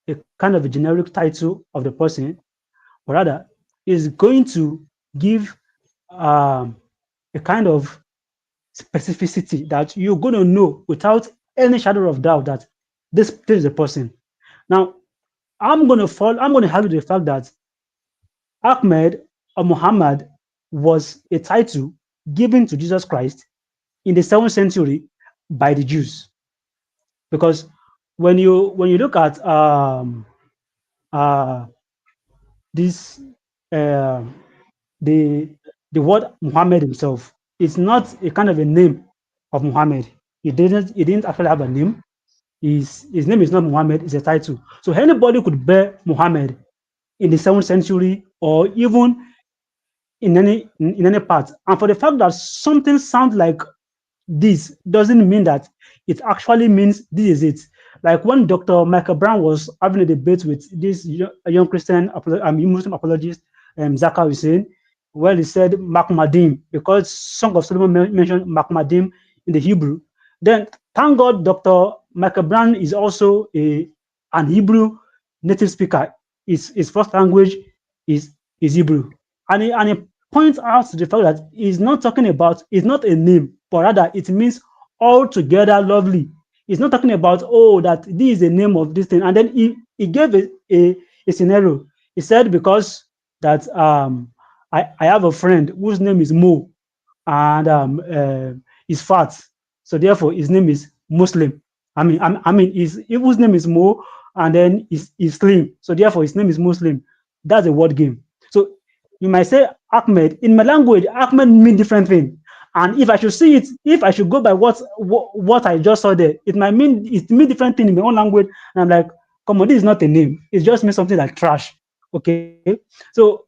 a kind of a generic title of the person, but rather is going to give a kind of specificity that you're going to know without any shadow of doubt that this is a person. Now, I'm going to argue the fact that Ahmed or Muhammad was a title given to Jesus Christ in the 7th century by the Jews. Because when you look at uh, this uh, the word Muhammad himself, it's not a kind of a name of Muhammad. He didn't actually have a name. His name is not Muhammad, it's a title. So anybody could bear Muhammad in the 7th century, or even in any part. And for the fact that something sounds like this doesn't mean that it actually means this is it. Like when Dr. Michael Brown was having a debate with this young Christian Muslim apologist, Zaka Hussein, where he said Makmadim, because Song of Solomon mentioned Makmadim in the Hebrew. Then thank God Dr. Michael Brown is also an Hebrew native speaker. His first language is Hebrew. And he points out the fact that he's not talking about, it's not a name, but rather it means altogether lovely. He's not talking about, that this is the name of this thing. And then he gave a scenario. He said, because that I have a friend whose name is Mo, and he's fat. So therefore his name is Muslim. His name is Mo, and then he's slim. So therefore his name is Muslim. That's a word game. So you might say Ahmed. In my language, Ahmed mean different thing. And if I should see it, if I should go by what I just saw there, it mean different thing in my own language. And I'm like, come on, this is not a name. It just means something like trash. Okay. So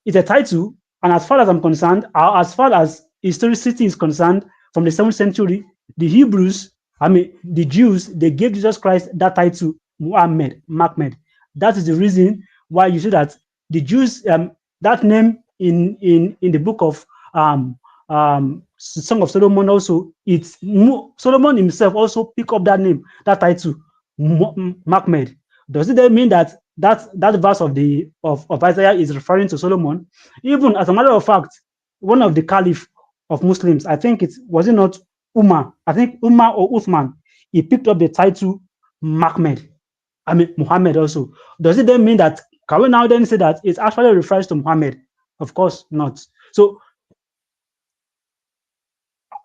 it's a title, and as far as I'm concerned, as far as historicity is concerned, from the 7th century, the Jews, they gave Jesus Christ that title Muhammad. That is the reason why you see that the Jews, that name in the book of um, Song of Solomon also, Solomon himself also pick up that name, that title, Muhammad. Does it then mean that that verse of of Isaiah is referring to Solomon? Even as a matter of fact, one of the caliph of Muslims, I think it not Umar. I think Umar or Uthman, he picked up the title Muhammad. I mean Muhammad also. Does it then mean that, can we now then say that it actually refers to Muhammad? Of course not. So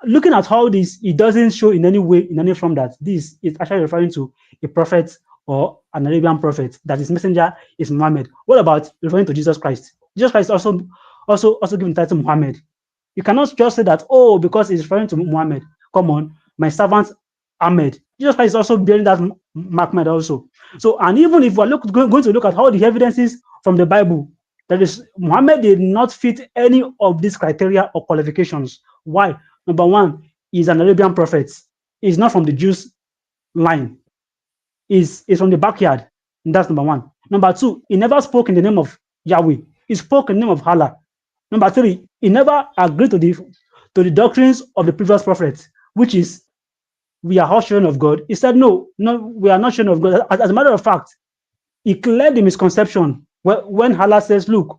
looking at all this, it doesn't show in any way, in any form, that this is actually referring to a prophet or an Arabian prophet, that his messenger is Muhammad. What about referring to Jesus Christ? Jesus Christ also given the title Muhammad. You cannot just say that, oh, because it's referring to Muhammad. Come on, my servant Ahmed. Jesus Christ is also bearing that Muhammad also. So, and even if we're going to look at all the evidences from the Bible, that is, Muhammad did not fit any of these criteria or qualifications. Why? Number one, he's an Arabian prophet. He's not from the Jews line. He's from the backyard. And that's number one. Number two, he never spoke in the name of Yahweh. He spoke in the name of Allah. Number three, he never agreed to the doctrines of the previous prophets, which is, we are all children of God. He said, no, we are not children of God. As a matter of fact, he cleared the misconception when Allah says, look,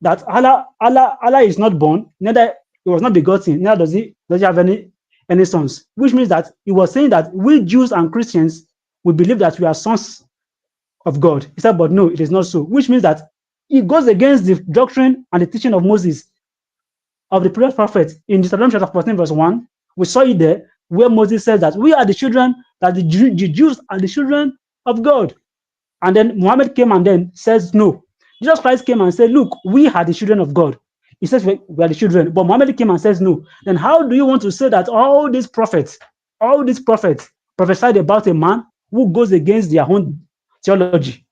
that Allah is not born, neither he was not begotten, neither does he have any sons, which means that he was saying that we Jews and Christians, we believe that we are sons of God. He said, but no, it is not so, which means that it goes against the doctrine and the teaching of Moses, of the previous prophet. In Deuteronomy chapter 14, verse 1, we saw it there, where Moses says that we are the children, that the Jews are the children of God. And then Muhammad came and then says, no. Jesus Christ came and said, look, we are the children of God. He says we are the children. But Muhammad came and says, no. Then how do you want to say that all these prophets prophesied about a man who goes against their own theology?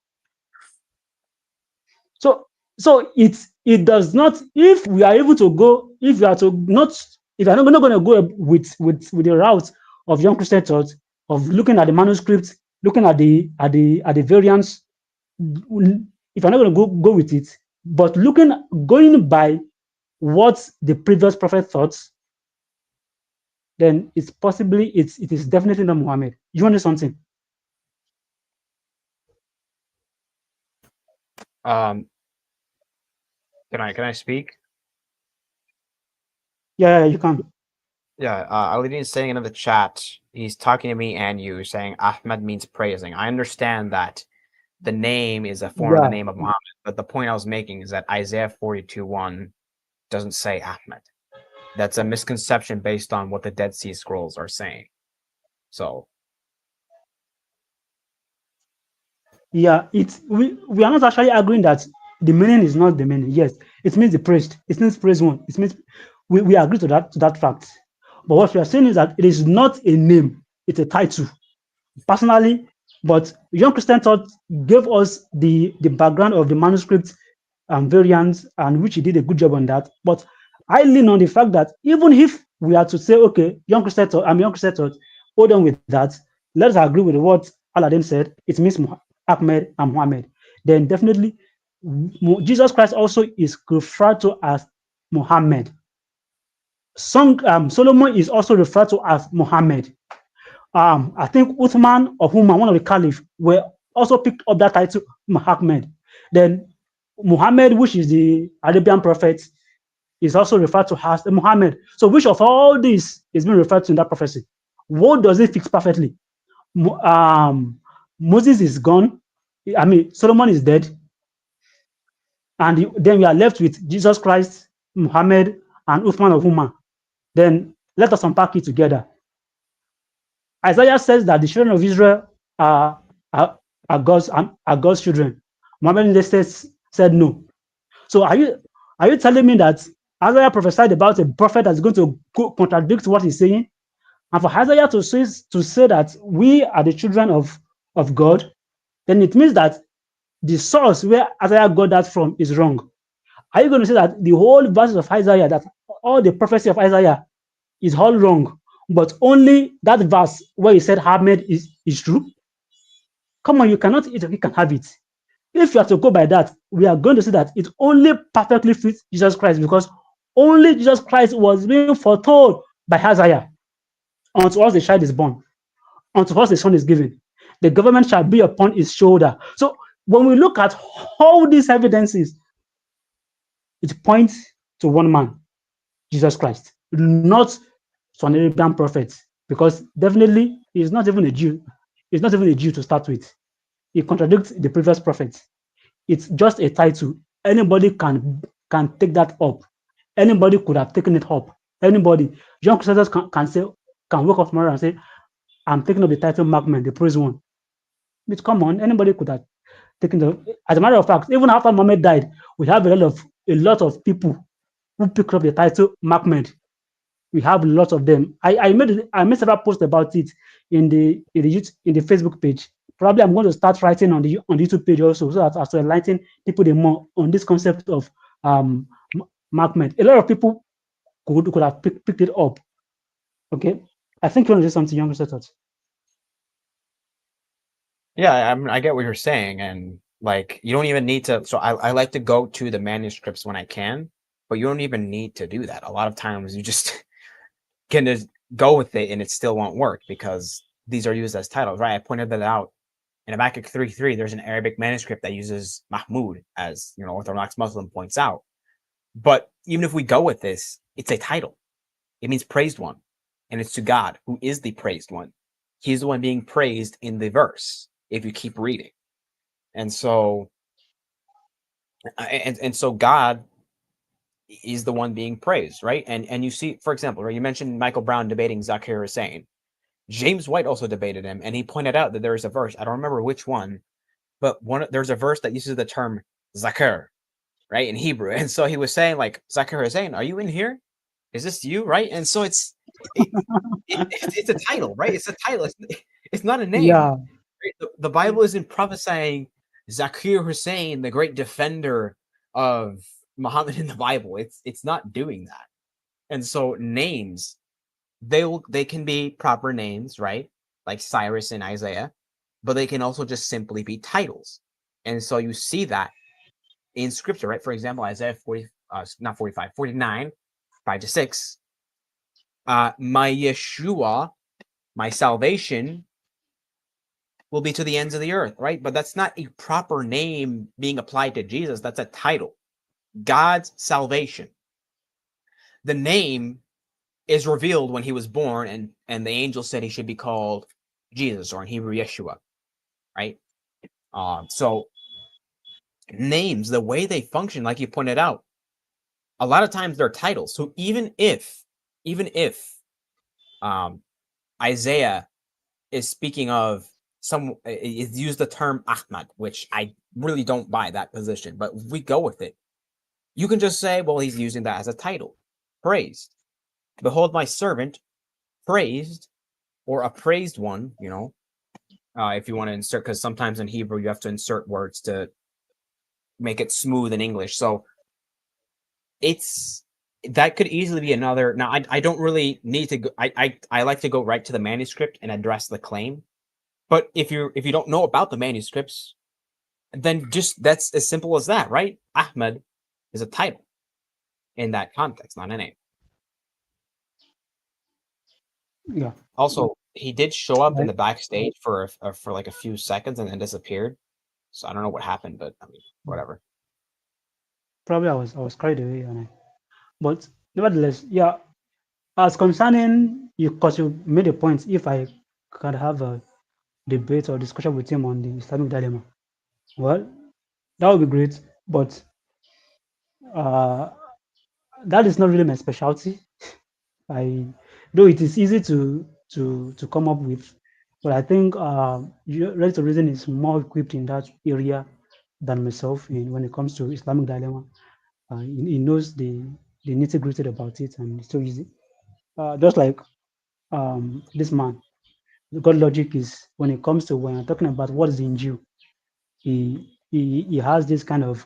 So it does not, if we are able to go, if you are not going to go with the route of young Christian thought, of looking at the manuscripts, looking at the variants, if you're not going to go with it, but going by what the previous prophet thought, then it is definitely not Muhammad. You want something? Can I speak? Yeah, you can. Yeah, Alidin is saying in the chat, he's talking to me and you, saying Ahmed means praising. I understand that the name is a form of the name of Muhammad, but the point I was making is that Isaiah 42:1 doesn't say Ahmed. That's a misconception based on what the Dead Sea Scrolls are saying. So yeah, we are not actually arguing that the meaning is not the meaning. Yes, it means the praised. It means praise one. It means we agree to that fact. But what we are saying is that it is not a name; it's a title. Personally, but Young Christian Thought gave us the background of the manuscript and variants, and which he did a good job on that. But I lean on the fact that even if we are to say, okay, Young Christian Thought, Young Christian Thought, hold on with that, let's agree with what Aladdin said. It means Ahmed and Muhammad. Then definitely Jesus Christ also is referred to as Muhammad. Solomon is also referred to as Muhammad. I think Uthman or Umar, one of the caliphs, were also picked up that title, Muhammad. Then Muhammad, which is the Arabian prophet, is also referred to as Muhammad. So which of all these is being referred to in that prophecy? What does it fix perfectly? Moses is gone. I mean, Solomon is dead. And then we are left with Jesus Christ, Muhammad, and Uthman of Umar. Then let us unpack it together. Isaiah says that the children of Israel are God's children. Muhammad said no. So are you telling me that Isaiah prophesied about a prophet that's going to contradict what he's saying? And for Isaiah to say that we are the children of God, then it means that the source where Isaiah got that from is wrong. Are you going to say that the whole verses of Isaiah, that all the prophecy of Isaiah is all wrong, but only that verse where he said Ahmed is true? Come on, you cannot eat, you can have it. If you are to go by that, we are going to see that it only perfectly fits Jesus Christ because only Jesus Christ was being foretold by Isaiah. Unto us a child is born, unto us a son is given. The government shall be upon his shoulder. So when we look at all these evidences, it points to one man, Jesus Christ, not to an Arabian prophet, because definitely he's not even a Jew. He's not even a Jew to start with. He contradicts the previous prophets. It's just a title. Anybody can take that up. Anybody could have taken it up. Anybody. John Chrysostom can wake up tomorrow and say, I'm taking up the title Markman, the praise one. But come on, anybody could have taken the. As a matter of fact, even after Muhammad died, we have a lot of people who picked up the title Markman. We have lots of them. I made several posts about it in the Facebook page. Probably I'm going to start writing on the YouTube page also, so that as to enlighten people the more on this concept of um markment. A lot of people could have picked it up. Okay, I think you want to do something, younger thoughts. Yeah, I get what you're saying, and like you don't even need to. So I like to go to the manuscripts when I can, but you don't even need to do that. A lot of times you just can just go with it, and it still won't work because these are used as titles, right? I pointed that out in Habakkuk 3:3. There's an Arabic manuscript that uses Mahmud, as Orthodox Muslim points out. But even if we go with this, it's a title. It means praised one, and it's to God who is the praised one. He's the one being praised in the verse if you keep reading. And so so God is the one being praised, right? And you see, for example, right, you mentioned Michael Brown debating Zakir Hussain. James White also debated him, and he pointed out that there is a verse, I don't remember which one, but there's a verse that uses the term Zakir, right, in Hebrew. And so he was saying, like, Zakir Hussain, are you in here? Is this you, right? And so it's a title, right? It's a title. It's not a name. Yeah, Right? The Bible isn't prophesying Zakir Hussain, the great defender of Muhammad in the Bible. It's not doing that. And so names, they can be proper names, right? Like Cyrus and Isaiah, but they can also just simply be titles. And so you see that in scripture, right? For example, Isaiah 40, not 45, 49, 5-6. My Yeshua, my salvation, will be to the ends of the earth, right? But that's not a proper name being applied to Jesus. That's a title. God's salvation. The name is revealed when he was born, and the angel said he should be called Jesus, or in Hebrew, Yeshua, right? So names, the way they function, like you pointed out, a lot of times they're titles. So even if Isaiah is speaking of is used the term Ahmad, which I really don't buy that position, but we go with it. You can just say, well, he's using that as a title. Praised. Behold my servant, praised, or a praised one, if you want to insert, because sometimes in Hebrew you have to insert words to make it smooth in English. So that could easily be another. Now, I don't really need to go. I like to go right to the manuscript and address the claim. But if you don't know about the manuscripts, then just that's as simple as that, right? Ahmed is a title in that context, not a name. yeah. Also, he did show up in Right. the backstage for like a few seconds and then disappeared. So I don't know what happened, but I mean, whatever. Probably I was carried away, but nevertheless, yeah. As concerning you, because you made a point, if I could have a debate or discussion with him on the Islamic dilemma, well, that would be great. But uh, that is not really my specialty. I though it is easy to come up with, but I think Ready to Reason is more equipped in that area than myself when it comes to Islamic dilemma. He knows the nitty gritty about it, and it's so easy. Just like this man, God logic is when it comes to when I'm talking about what is in Jew, he has this kind of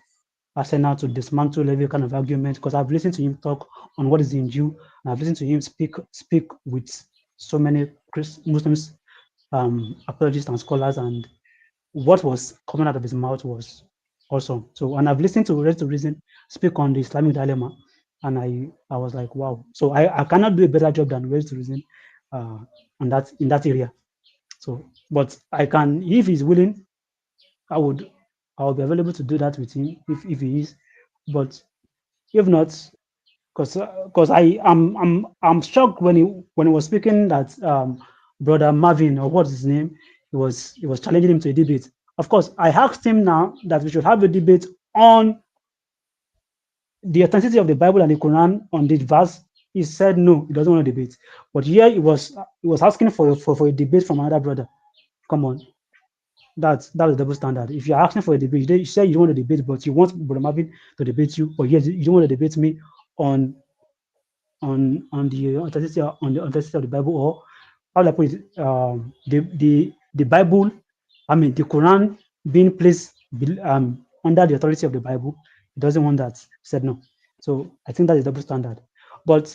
arsenal to dismantle every kind of argument because I've listened to him talk on what is in Jew, and I've listened to him speak with so many Muslims, apologists and scholars, and what was coming out of his mouth was awesome. So, and I've listened to Ready to Reason speak on the Islamic dilemma, and I was like, wow. So I cannot do a better job than Ready to Reason uh, on that in that area. So, but I can, if he's willing, I would I will be available to do that with him if he is. But if not, because I'm shocked when he was speaking that brother Marvin, or what's his name, he was challenging him to a debate. Of course, I asked him now that we should have a debate on the authenticity of the Bible and the Quran on this verse. He said no, he doesn't want to debate. But here he was asking for a debate from another brother. Come on, that's a double standard. If you're asking for a debate, you say you don't want to debate, but you want brother Marvin to debate you, but yes, you don't want to debate me on on the authenticity of the Bible, or how do I put it? The Bible, I mean the Quran being placed under the authority of the Bible. He doesn't want that. He said no. So I think that is double standard. But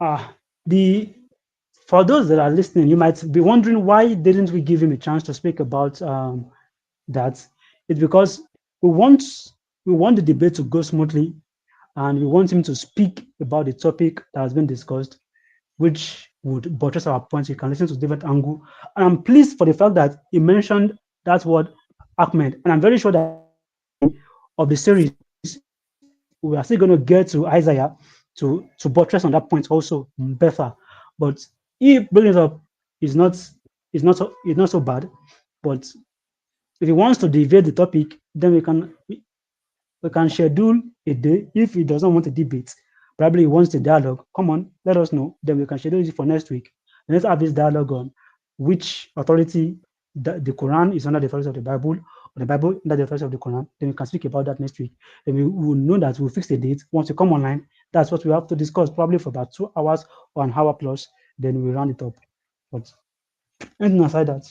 uh the for those that are listening, you might be wondering why didn't we give him a chance to speak about that? It's because we want we want the debate to go smoothly, and we want him to speak about the topic that has been discussed, which would buttress our points. You can listen to different angle. And I'm pleased for the fact that he mentioned that word Ahmed. And I'm very sure that of the series, we are still going to get to Isaiah to buttress on that point also better. But he bringing it up is not so bad. But if he wants to deviate the topic, then we can schedule a day. If he doesn't want a debate, probably he wants the dialogue. Come on, let us know. Then we can schedule it for next week. And let's have this dialogue on which authority the Quran is under the authority of the Bible, or the Bible under the authority of the Quran. Then we can speak about that next week. Then we will know that we'll fix a date. Once you come online, that's what we have to discuss, probably for about 2 hours or an hour plus. Then we round it up. But anything aside that,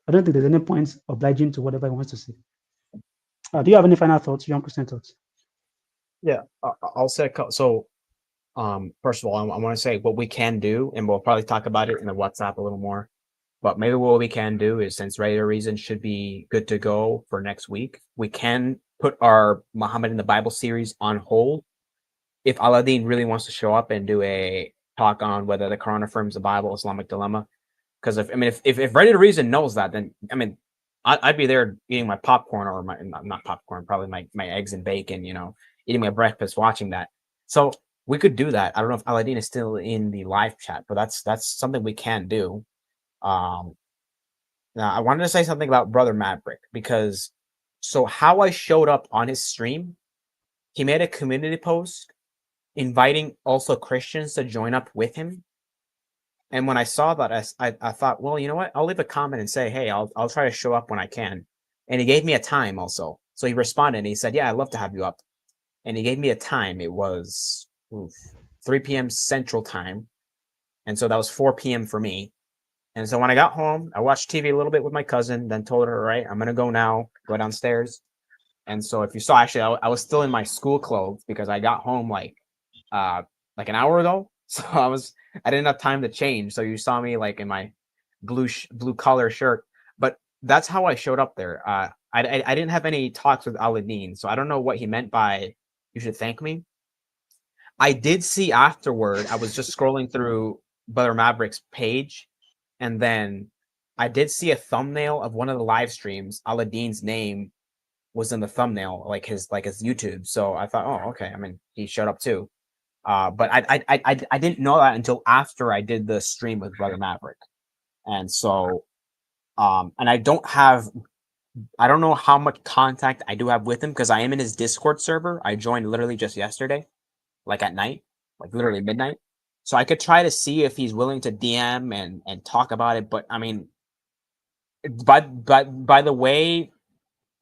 I don't think there's any point obliging to whatever he wants to say. Do you have any final thoughts, young Christian thoughts? Yeah, I'll say so. First of all, I want to say what we can do, and we'll probably talk about it in the WhatsApp a little more. But maybe what we can do is, since Ready to Reason should be good to go for next week, we can put our Muhammad in the Bible series on hold if Aladdin really wants to show up and do a talk on whether the Quran affirms the Bible, Islamic dilemma. Because if Ready to Reason knows that, then I'd be there eating my popcorn, or my not popcorn, probably my eggs and bacon, eating my breakfast, watching that. So we could do that. I don't know if Aladdin is still in the live chat, but that's something we can do. Um, Now I wanted to say something about Brother Maverick, because so how I showed up on his stream, he made a community post inviting also Christians to join up with him. And when I saw that, I thought, well, you know what? I'll leave a comment and say, hey, I'll try to show up when I can. And he gave me a time also. So he responded and he said, yeah, I'd love to have you up. And he gave me a time. It was 3 p.m. Central Time. And so that was 4 p.m. for me. And so when I got home, I watched TV a little bit with my cousin, then told her, all right, I'm going to go now, go downstairs. And so if you saw, actually, I was still in my school clothes because I got home like an hour ago. So I didn't have time to change. So you saw me like in my blue collar shirt. But that's how I showed up there. I didn't have any talks with Aladdin, so I don't know what he meant by you should thank me. I did see afterward, I was just scrolling through Brother Maverick's page, and then I did see a thumbnail of one of the live streams. Aladdin's name was in the thumbnail, like his YouTube. So I thought, oh, okay. I mean, he showed up too. But I didn't know that until after I did the stream with Brother Maverick, and so and I don't know how much contact I do have with him, because I am in his Discord server. I joined literally just yesterday, like at night, like literally midnight. So I could try to see if he's willing to DM and talk about it. But I mean, by the way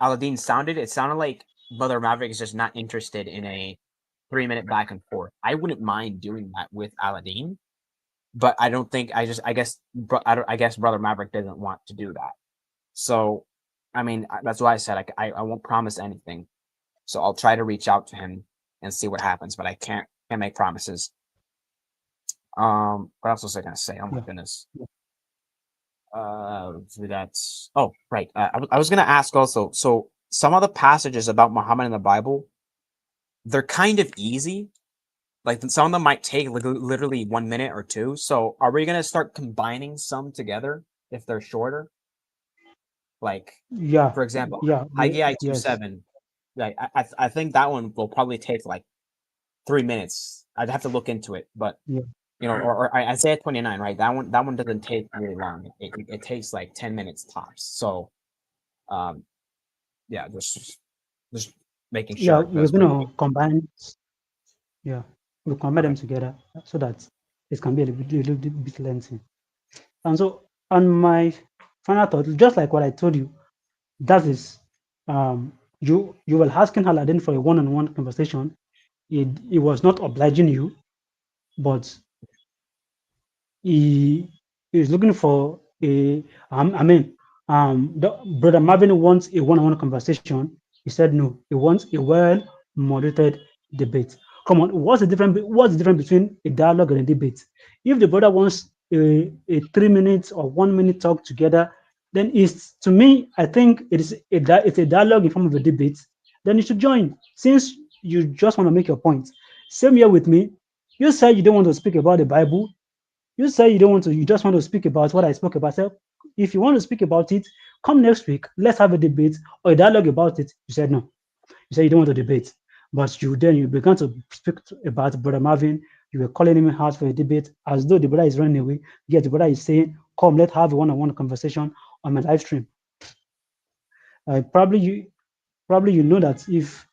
Aladdin sounded, it sounded like Brother Maverick is just not interested in a 3-minute back and forth. I wouldn't mind doing that with Aladdin, but I don't think I guess Brother Maverick doesn't want to do that. So, I mean, that's why I said I won't promise anything. So I'll try to reach out to him and see what happens, but I can't make promises. What else was I gonna say? Oh my Yeah. goodness. So that's right. I was gonna ask also. So some of the passages about Muhammad in the Bible, they're kind of easy. Like some of them might take literally 1 minute or two. So are we gonna start combining some together if they're shorter? Like, Yeah, for example, yeah, Haggai yes, 2:7. Like I think that one will probably take like 3 minutes. I'd have to look into it, but yeah, or Isaiah 29, right? That one doesn't take really long. It takes like 10 minutes tops. So um yeah, just making yeah. sure We're because we gonna combine. Yeah, we'll combine okay. them together so that it can be a little bit lengthy. And so, on my final thought, just like what I told you, that is, you were asking Aladdin for a one-on-one conversation. He was not obliging you, but he is looking for a I mean brother Marvin wants a one-on-one conversation. He said no, he wants a well moderated debate. Come on, what's the difference between a dialogue and a debate? If the brother wants a 3 minutes or 1 minute talk together, then it's to me, I think it's a dialogue in form of a debate. Then you should join, since you just want to make your point. Same here with me. You said you don't want to speak about the Bible. You say you don't want to, you just want to speak about what I spoke about. So if you want to speak about it, come next week. Let's have a debate or a dialogue about it. You said no. You said you don't want to debate. But you began to speak about Brother Marvin. You were calling him out for a debate as though the brother is running away. Yet the brother is saying, come, let's have a one-on-one conversation on my live stream. Probably you know that if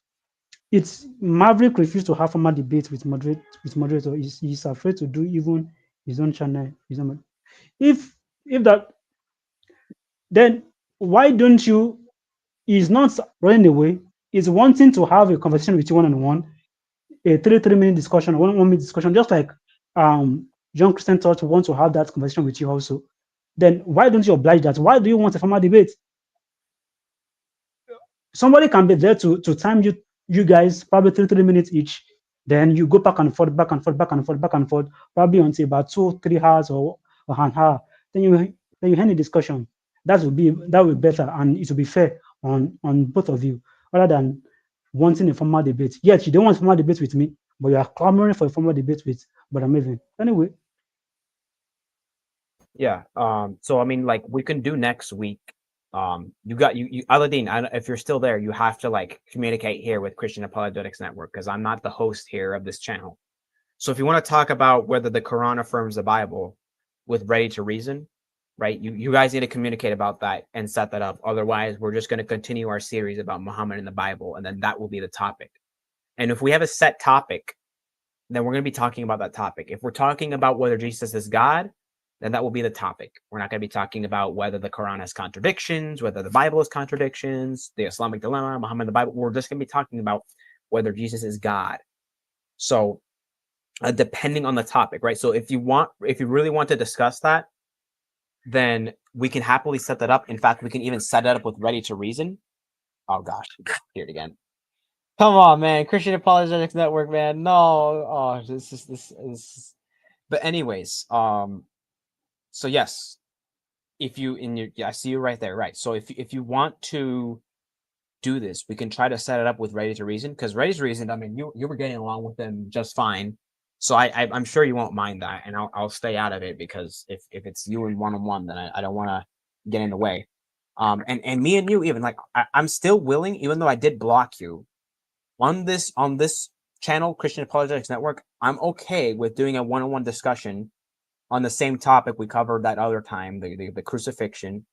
it's Maverick refused to have formal debate with moderator, he's afraid to do even his own channel, his own. If that, then why don't you? He's not running away. He's wanting to have a conversation with you one on one, a three minute discussion, one minute discussion, just like John Christian thought want to have that conversation with you also. Then why don't you oblige that? Why do you want a formal debate? Somebody can be there to time you guys probably three minutes each. Then you go back and forth, back and forth, back and forth, back and forth, probably until about 2 3 hours or an hour. Then you end the discussion. That will be better, and it will be fair on both of you, rather than wanting a formal debate. Yet you don't want a formal debate with me, but you are clamoring for a formal debate with Brother Maven. Anyway, Yeah. So I mean, like we can do next week. You Aladdin, if you're still there, you have to like communicate here with Christian Apologetics Network because I'm not the host here of this channel. So if you want to talk about whether the Quran affirms the Bible with Ready to Reason, right? You guys need to communicate about that and set that up. Otherwise, we're just going to continue our series about Muhammad and the Bible, and then that will be the topic. And if we have a set topic, then we're going to be talking about that topic. If we're talking about whether Jesus is God, then that will be the topic. We're not going to be talking about whether the Quran has contradictions, whether the Bible has contradictions, the Islamic dilemma, Muhammad, the Bible. We're just going to be talking about whether Jesus is God. So, depending on the topic, right? So, if you really want to discuss that, then we can happily set that up. In fact, we can even set it up with Ready to Reason. Oh gosh, here it again. Come on, man. Christian Apologetics Network, man. No. Oh, this. But anyways, so yes, if you I see you right there, right? So if you want to do this, we can try to set it up with Ready to Reason, because Ready to Reason, I mean, you were getting along with them just fine, so I'm sure you won't mind that, and I'll stay out of it, because if it's you and one-on-one, then I don't want to get in the way. And me and you, even like I'm still willing, even though I did block you on this channel, Christian Apologetics Network. I'm okay with doing a one-on-one discussion on the same topic we covered that other time, the crucifixion.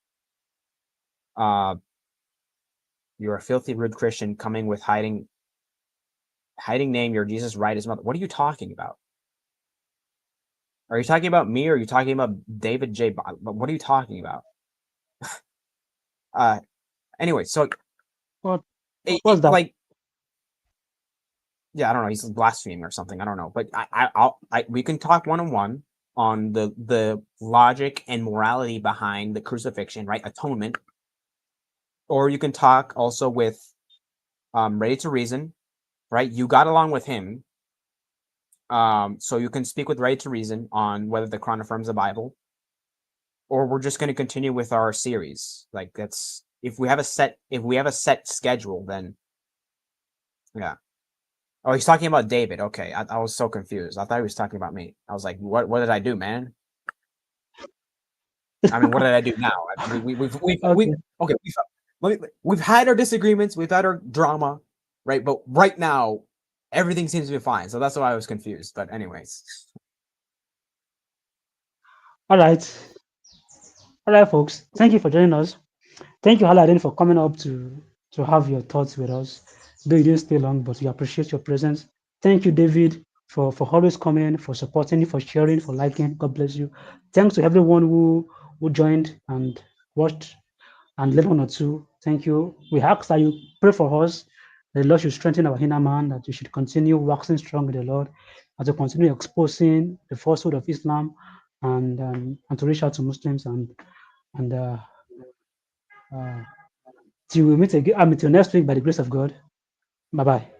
You're a filthy, rude Christian coming with hiding name. Your Jesus right his mother. What are you talking about? Are you talking about me, or are you talking about David J? What are you talking about? Uh, anyway, so what what's that? like, yeah, I don't know. He's blaspheming or something. I don't know, but we can talk one-on-one on the logic and morality behind the crucifixion, right? Atonement. Or you can talk also with Ready to Reason, right? You got along with him, so you can speak with Ready to Reason on whether the Quran affirms the Bible. or we're just going to continue with our series. Like that's if we have a set schedule, then yeah. Oh, he's talking about David. Okay, I was so confused. I thought he was talking about me. I was like, what did I do, man? I mean, what did I do now? Okay. Okay. We've had our disagreements, we've had our drama, right? But right now, everything seems to be fine. So that's why I was confused. But anyways, All right. All right, folks. Thank you for joining us. Thank you, Aladdin, for coming up to have your thoughts with us. Though you didn't stay long, but we appreciate your presence. Thank you, David, for always coming, for supporting, for sharing, for liking. God bless you. Thanks to everyone who joined and watched and left one or two. Thank you. We ask that you pray for us. That the Lord should strengthen our inner man, that we should continue waxing strong with the Lord, and to continue exposing the falsehood of Islam and to reach out to Muslims and uh, till we meet again, till next week by the grace of God. Bye bye.